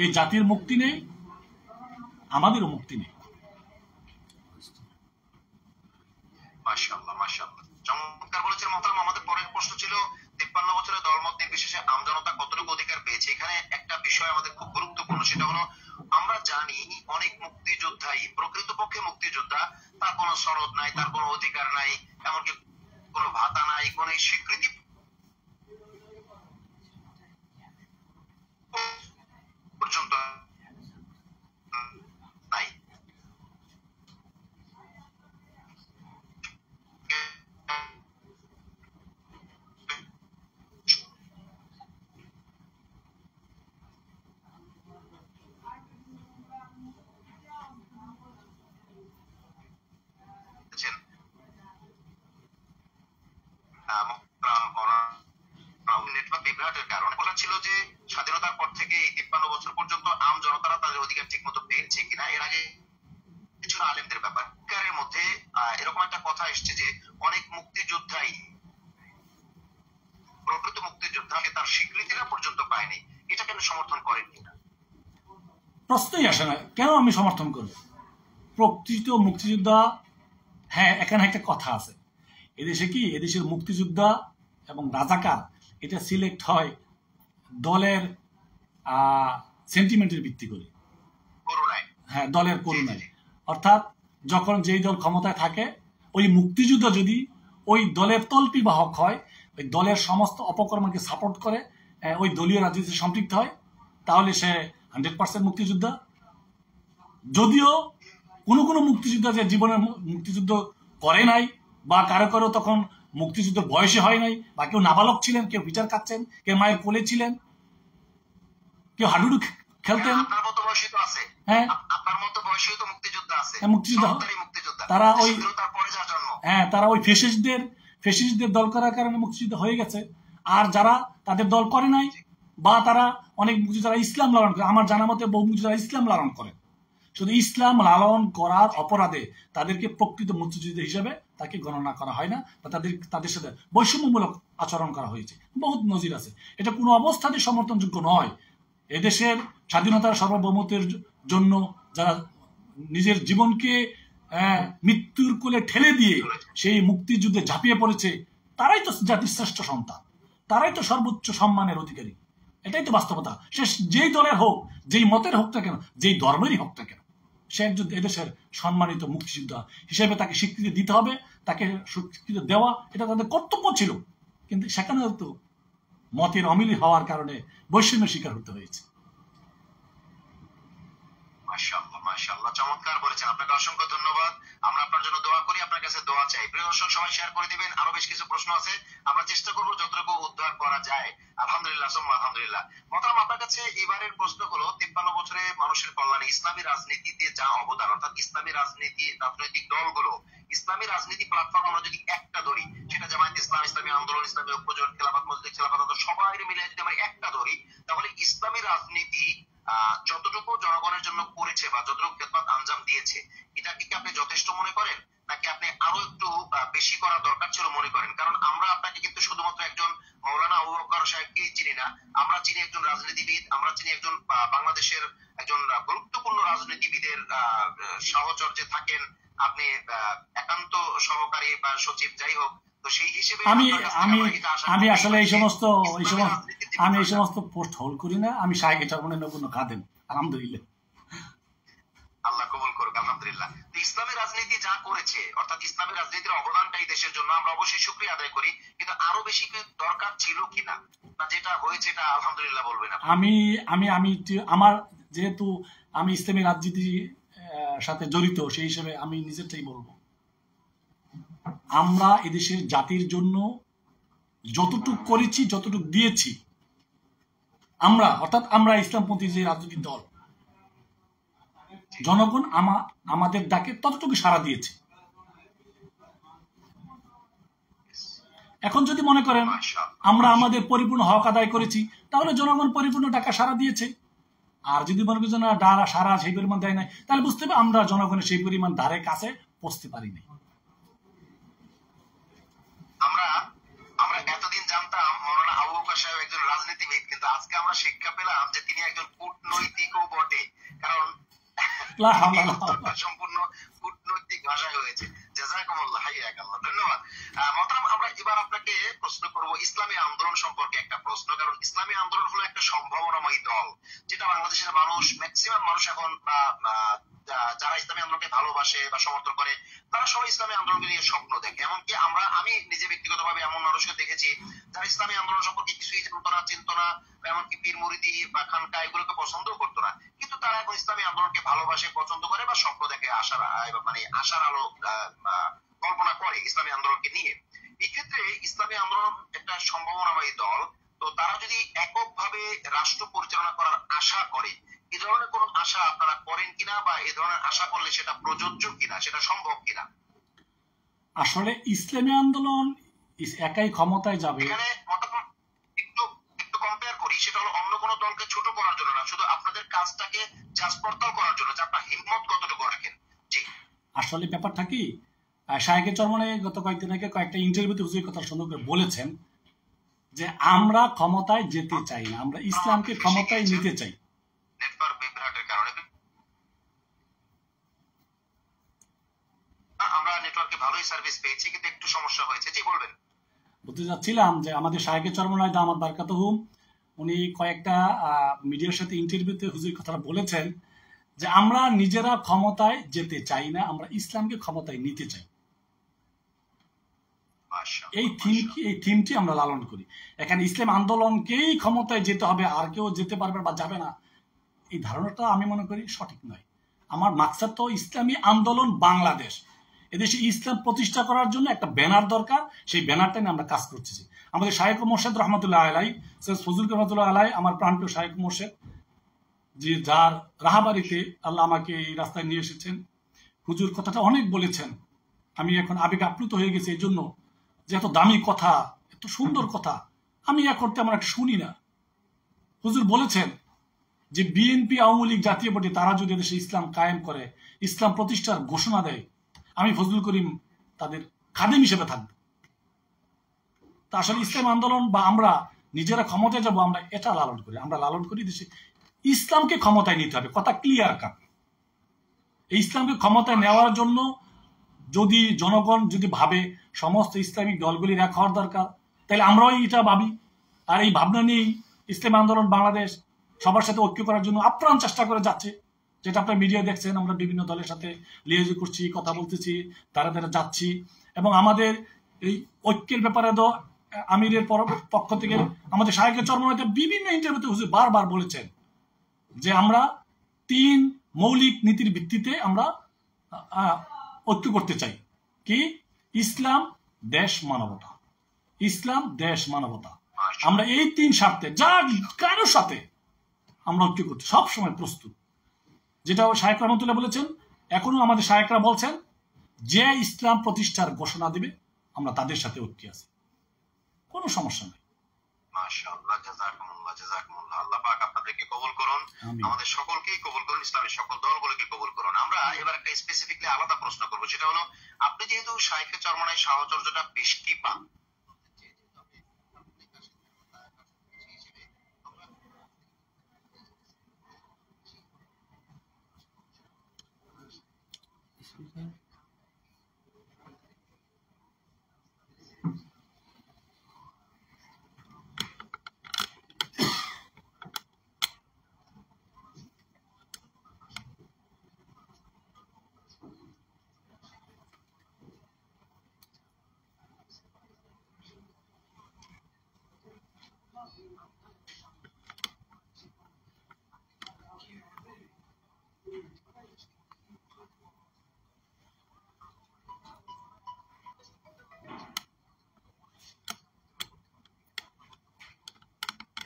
এই জাতির মুক্তি নেই, আমাদেরও মুক্তি নেই। মাশাআল্লাহ, মাশাআল্লাহ, চমৎকার বলেছেন মোহতারাম। আমাদের পরের প্রশ্ন ছিল 53 বছরের দলমত নির্বিশেষে আমজনতা কতটুকু অধিকার পেয়েছে। এখানে একটা বিষয় আমাদের খুব গুরুত্বপূর্ণ, সেটা হলো আমরা জানি অনেক মুক্তিযোদ্ধাই প্রকৃতপক্ষে মুক্তিযোদ্ধা, তার কোনো সনদ নাই, তার কোনো অধিকার নাই, এমনকি কোনো ভাতা নাই, কোনো স্বীকৃতি পর্যন্ত নাই। নেটওয়ার্ক বিভ্রাটের কারণে বলা ছিল যে স্বাধীনতার পর থেকে এই 53 বছর পর্যন্ত আম জনতারা তাদের অধিকার ঠিক মতো পেয়েছে কিনা। এর আগে কিছু আলেমদের ব্যাপার এর মধ্যে এরকম একটা কথা এসছে যে অনেক মুক্তিযোদ্ধাই প্রকৃত মুক্তিযোদ্ধাকে তার স্বীকৃতিটা পর্যন্ত পায়নি। এটা কেন সমর্থন করেন কিনা প্রশ্নই আসে না, কেন আমি সমর্থন করব প্রকৃত মুক্তিযোদ্ধা? হ্যাঁ, এখানে একটা কথা আছে, এদেশে কি, এদেশের মুক্তিযোদ্ধা এবং রাজাকার এটা সিলেক্ট হয় দলের সেন্টিমেন্টের ভিত্তি করে। হ্যাঁ, দলের করুণায়। অর্থাৎ যখন যেই দল ক্ষমতায় থাকে, ওই মুক্তিযুদ্ধ যদি ওই দলের তল্পি বাহক হয়, ওই দলের সমস্ত অপকর্মকে সাপোর্ট করে, ওই দলীয় রাজনীতিতে সম্পৃক্ত হয়, তাহলে সে 100% মুক্তিযোদ্ধা। যদিও কোনো কোনো মুক্তিযোদ্ধা যে জীবনে মুক্তিযুদ্ধ করে নাই, বা কারো কারো তখন মুক্তিযুদ্ধের বয়সে হয় নাই, বা কেউ নাবালক ছিলেন, কেউ বিচার খাচ্ছেন, কেউ মায়ের কোলে ছিলেন, কেউ হাডুডু খেলতেন। হ্যাঁ, মুক্তিযোদ্ধা তারা ওই, হ্যাঁ, তারা ওই ফেসিস্টদের দল করার কারণে মুক্তিযুদ্ধ হয়ে গেছে। আর যারা তাদের দল করে নাই, বা তারা অনেক মুক্তিযোদ্ধা ইসলাম লালন করে, আমার জানা মতে বহু মুক্তিযোদ্ধা ইসলাম লালন করেন, শুধু ইসলাম লালন করার অপরাধে তাদেরকে প্রকৃত মুক্তিযোদ্ধা হিসেবে তাকে গণনা করা হয় না, বা তাদের সাথে বৈষম্যমূলক আচরণ করা হয়েছে। বহুত নজির আছে, এটা কোনো অবস্থাতে সমর্থনযোগ্য নয়। এদেশের স্বাধীনতার সার্বভৌমত্বের জন্য যারা নিজের জীবনকে মৃত্যুর কোলে ঠেলে দিয়ে সেই মুক্তিযুদ্ধে ঝাঁপিয়ে পড়েছে, তারাই তো জাতির শ্রেষ্ঠ সন্তান, তারাই তো সর্বোচ্চ সম্মানের অধিকারী। এটাই তো বাস্তবতা। সে যেই দলের হোক, যেই মতের হোক না কেন, যেই ধর্মেরই হোক না কেন, সে একজন এদেশের সম্মানিত মুক্তিযোদ্ধা হিসেবে তাকে স্বীকৃতি দিতে হবে, তাকে স্বীকৃতি দেওয়া এটা তাদের কর্তব্য ছিল। কিন্তু সেখানেও তো মতের অমিল হওয়ার কারণে বৈষম্যের শিকার হতে হয়েছে। মাশাআল্লাহ, মাশাআল্লাহ, চমৎকার বলেছেন। আপনাকে অসংখ্য ধন্যবাদ। আমরা আপনার জন্য দোয়া করি, আপনার কাছে দোয়া চাই। প্রিয় দর্শক, সবাই শেয়ার করে দিবেন। আরো বেশ কিছু প্রশ্ন আছে, আমরা চেষ্টা করবো যতটুকু উদ্ধার করা যায়। আলহামদুলিল্লাহ, সুম্মা আলহামদুলিল্লাহ। মোহতারাম, আপনার কাছে এবারের প্রশ্ন হলো 53 বছরে মানুষের কল্যাণে ইসলামী রাজনীতিতে যা অবদান, অর্থাৎ ইসলামী রাজনৈতিক দলগুলো, ইসলামী রাজনীতি প্ল্যাটফর্ম আমরা যদি একটা ধরি, সেটা জামায়াত ইসলাম, ইসলামী আন্দোলন, ইসলামী ঐক্যজোট, খেলাফত মজলিস, খেলাফত সবাই মিলে যদি আমরা একটা ধরি, তাহলে ইসলামের জন্য করেছে বা যতটুকু খেদমত আঞ্জাম দিয়েছে, এটাকে কি আপনি যথেষ্ট মনে করেন, নাকি আপনি আরো একটু বেশি করা দরকার ছিল মনে করেন? কারণ আমরা আপনাকে কিন্তু শুধুমাত্র একজন মাওলানা আবু বকর সাহেবকেই চিনি না, আমরা চিনি একজন রাজনীতিবিদ, আমরা চিনি একজন বাংলাদেশের একজন গুরুত্বপূর্ণ রাজনীতিবিদের সাহচর্যে থাকেন আপনি, একান্ত সহকারী বা সচিব, যাই হোক। তো সেই হিসেবে আমি আমি আমি আসলে আমি এই সমস্ত পোস্ট হোল্ড করি না। আমি শাহেখ চরমনের নগণ্য খাদেম, আলহামদুলিল্লাহ। আল্লাহ কবুল করুক, আলহামদুলিল্লাহ। তো ইসলামী রাজনীতি যা করেছে, অর্থাৎ ইসলামী রাজনীতির অবদানটাই দেশের জন্য আমরা অবশ্যই শুকরিয়া আদায় করি, কিন্তু আরো বেশি দরকার ছিল কিনা, না যেটা হয়েছে এটা আলহামদুলিল্লাহ বলবেন? আমি আমি আমি আমার যেহেতু আমি ইসলামী রাজনীতির সাথে জড়িত, সেই হিসেবে আমি নিজেরটাই বলবো। আমরা এদেশের জাতির জন্য যতটুক করেছি, যতটুক দিয়েছি, আমরা অর্থাৎ আমরা ইসলামপন্থী যে রাজনৈতিক দল, জনগণ আমাদের ডাকে ততটুকু সাড়া দিয়েছে। এখন যদি মনে করেন আমরা আমাদের পরিপূর্ণ হক আদায় করেছি, তাহলে জনগণ পরিপূর্ণ টাকা সাড়া দিয়েছে। আর যদি মনে করেন না ডারা সারা সেই পরিমাণ দেয় নাই, তাহলে বুঝতে হবে আমরা জনগণের সেই পরিমাণ ধারে কাছে পৌঁছতে পারি নাই। আমরা এতদিন জানতাম মাওলানা আবু বকর সাহেব একজন রাজনীতিবিদ, কিন্তু আজকে আমরা শিক্ষা পেলাম যে তিনি একজন কূটনৈতিকও বটে, কারণ সম্পূর্ণ কূটনৈতিক ভাষায় হয়েছে। জাযাকুমুল্লাহ, হাইয়াকাল্লাহ, ধন্যবাদ। মহতারাম, আমরা এবার আপনাকে প্রশ্ন করব ইসলামী আন্দোলন সম্পর্কে একটা প্রশ্ন, কারণ ইসলামী আন্দোলন হলো একটা সম্ভাবনাময়ী দল, যেটা বাংলাদেশের মানুষ, ম্যাক্সিমাম মানুষ এখন যারা ইসলামী আন্দোলনকে ভালোবাসে বা সমর্থন করে, তারা সবাই ইসলামী আন্দোলনকে নিয়ে স্বপ্ন দেখে। এমনকি আমি নিজে ব্যক্তিগতভাবে এমন মানুষকে দেখেছি যারা ইসলামী আন্দোলন সম্পর্কে কিছুই জানতো না, চিনতো না, এমনকি পীর মুরিদি বা খানকা এগুলোকে পছন্দও করতো না, কিন্তু তারা এখন ইসলামী আন্দোলনকে ভালোবাসে, পছন্দ করে বা স্বপ্ন দেখে, আশার আলো কল্পনা করে ইসলামী আন্দোলনকে নিয়ে। এই ক্ষেত্রে ইসলামী আন্দোলন একটা সম্ভাবনাময়ী দল, তো তারা যদি এককভাবে রাষ্ট্র পরিচালনা করার আশা করে, এই ধরনের কোন আশা আপনারা করেন কিনা, বা এই ধরনের আশা করলে সেটা প্রযোজ্য কিনা, সেটা সম্ভব কিনা? আসলে ইসলামী আন্দোলন একাই ক্ষমতায় যাবে, এখানে একটু কম্পেয়ার করি, সেটা হলো অন্য কোনো দলকে ছোট করার জন্য না, শুধু আপনাদের কাজটাকে যাচ পড়তাল করার জন্য যে আপনার হিম্মত কতটুকু রাখেন। জি, আসলে ব্যাপারটা কি, শাহেখ চরমনে গত কয়েকদিন আগে কয়েকটা ইন্টারভিউতে হুজুর কথা সুন্দর করে বলেছেন যে আমরা ক্ষমতায় যেতে চাই না, আমরা ইসলামকে ক্ষমতায় নিতে চাই। নেটওয়ার্ক বিভ্রাটের কারণে আমরা নেটওয়ার্কে ভালোই সার্ভিস পেয়েছি, কিন্তু একটু সমস্যা হয়েছে। জি, বলবেন। বলতে যাচ্ছিলাম যে আমাদের শাহেখ চরমনায় দামাত বারকাতুহুম, উনি কয়েকটা মিডিয়ার সাথে ইন্টারভিউতে হুজুর কথাটা বলেছেন যে আমরা নিজেরা ক্ষমতায় যেতে চাই না, আমরা ইসলামকে ক্ষমতায় নিতে চাই। এই থিমটি আমরা লালন করি। এখানে ইসলাম আন্দোলনকেই ক্ষমতায় যেতে হবে, আর কেউ যেতে পারবে বা যাবে না, এই ধারণাটা আমি মনে করি সঠিক নয়। আমার মাকসাদ তো ইসলামী আন্দোলন বাংলাদেশ, এদেশে ইসলাম প্রতিষ্ঠা করার জন্য একটা ব্যানার দরকার, সেই ব্যানারটা নিয়ে আমরা কাজ করতেছি। আমাদের শাহেখ মোর্শেদ রহমতুল্লাহ আলাই, সৈয়দ ফজলুল রহমতুল্লাহ আলাই, আমার প্রাণপ্রিয় শাহেখ মোর্শেদ, যে যার রাহাবাড়িতে আল্লাহ আমাকে এই রাস্তায় নিয়ে এসেছেন, হুজুর কথাটা অনেক বলেছেন। আমি এখন আবেগ আপ্লুত হয়ে গেছি এই জন্য যে এত দামি কথা, এত সুন্দর কথা আমি এখন তেমন একটা শুনি না। হুজুর বলেছেন যে বিএনপি, আওয়ামী লীগ, জাতীয় পার্টি তারা যদি দেশে ইসলাম কায়েম করে, ইসলাম প্রতিষ্ঠার ঘোষণা দেয়, আমি ফজলুল করিম তাদের খাদেম হিসেবে থাকবো। তা আসলে ইসলাম আন্দোলন বা আমরা নিজেরা ক্ষমতায় যাব, আমরা এটা লালন করি। আমরা লালন করি দেশে ইসলামকে ক্ষমতায় নিতে হবে, কথা ক্লিয়ার কাট। এই ইসলামকে ক্ষমতায় নেওয়ার জন্য যদি জনগণ যদি ভাবে সমস্ত ইসলামিক দলগুলির এক হওয়ার দরকার, তাহলে আমরাও এটা ভাবি। আর এই ভাবনা নিয়েই ইসলামী আন্দোলন বাংলাদেশ সবার সাথে ঐক্য করার জন্য আপ্রাণ চেষ্টা করে যাচ্ছে, যেটা আপনার মিডিয়া দেখছেন। আমরা বিভিন্ন দলের সাথে লিয়াজু করছি, কথা বলতেছি, তারা যাচ্ছি, এবং আমাদের এই ঐক্যের ব্যাপারে তো আমিরের পক্ষ থেকে আমাদের শাহেখ চরমনাইতে বিভিন্ন ইন্টারভিউতে হুজুর বারবার বলেছেন যে আমরা 3 মৌলিক নীতির ভিত্তিতে আমরা ঐক্য করতে চাই। কি? ইসলাম, দেশ, মানবতা। ইসলাম, দেশ, মানবতা। আমরা এই 3 স্বার্থে যা কারোর সাথে আমরা ঐক্য করতে সবসময় প্রস্তুত। যেটা শাহেখ রহমতুল্লাহ বলেছেন, এখনো আমাদের শাহেকরা বলছেন যে ইসলাম প্রতিষ্ঠার ঘোষণা দিবে আমরা তাদের সাথে ঐক্য আছি, কোনো সমস্যা নেই। মাশাআল্লাহ, জাযাকুমুল্লাহ, জাযাকুমুল্লাহ। আল্লাহ পাক আপনাদেরকে কবুল করুন, আমিন। আমাদের সকলকেই কবুল করুন, ইসলামের সকল দলগুলোকে কবুল করুন। আমরা এবার একটা স্পেসিফিকলি আলাদা প্রশ্ন করবো, সেটা হলো আপনি যেহেতু শাইখে চরমনাই সাহচর্যটা বেশ কি পান,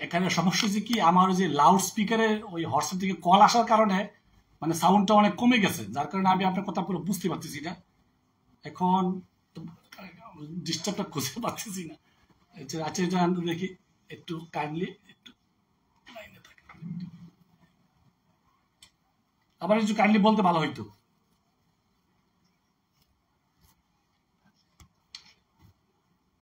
এখানে সমস্যা হচ্ছে কি, আমার ওই যে লাউড স্পিকারে ওই হোয়াটসঅ্যাপ থেকে কল আসার কারণে মানে সাউন্ডটা অনেক কমে গেছে, যার কারণে আমি আপনার কথা পুরো বুঝতে পারতেছি না। এখন ডিস্টার্বটা খুঁজে পাচ্ছি না। আচ্ছা, এটা দেখি একটু কাইন্ডলি একটু লাইনে থাকেন। আবার একটু কাইন্ডলি বলতে ভালো হইতো।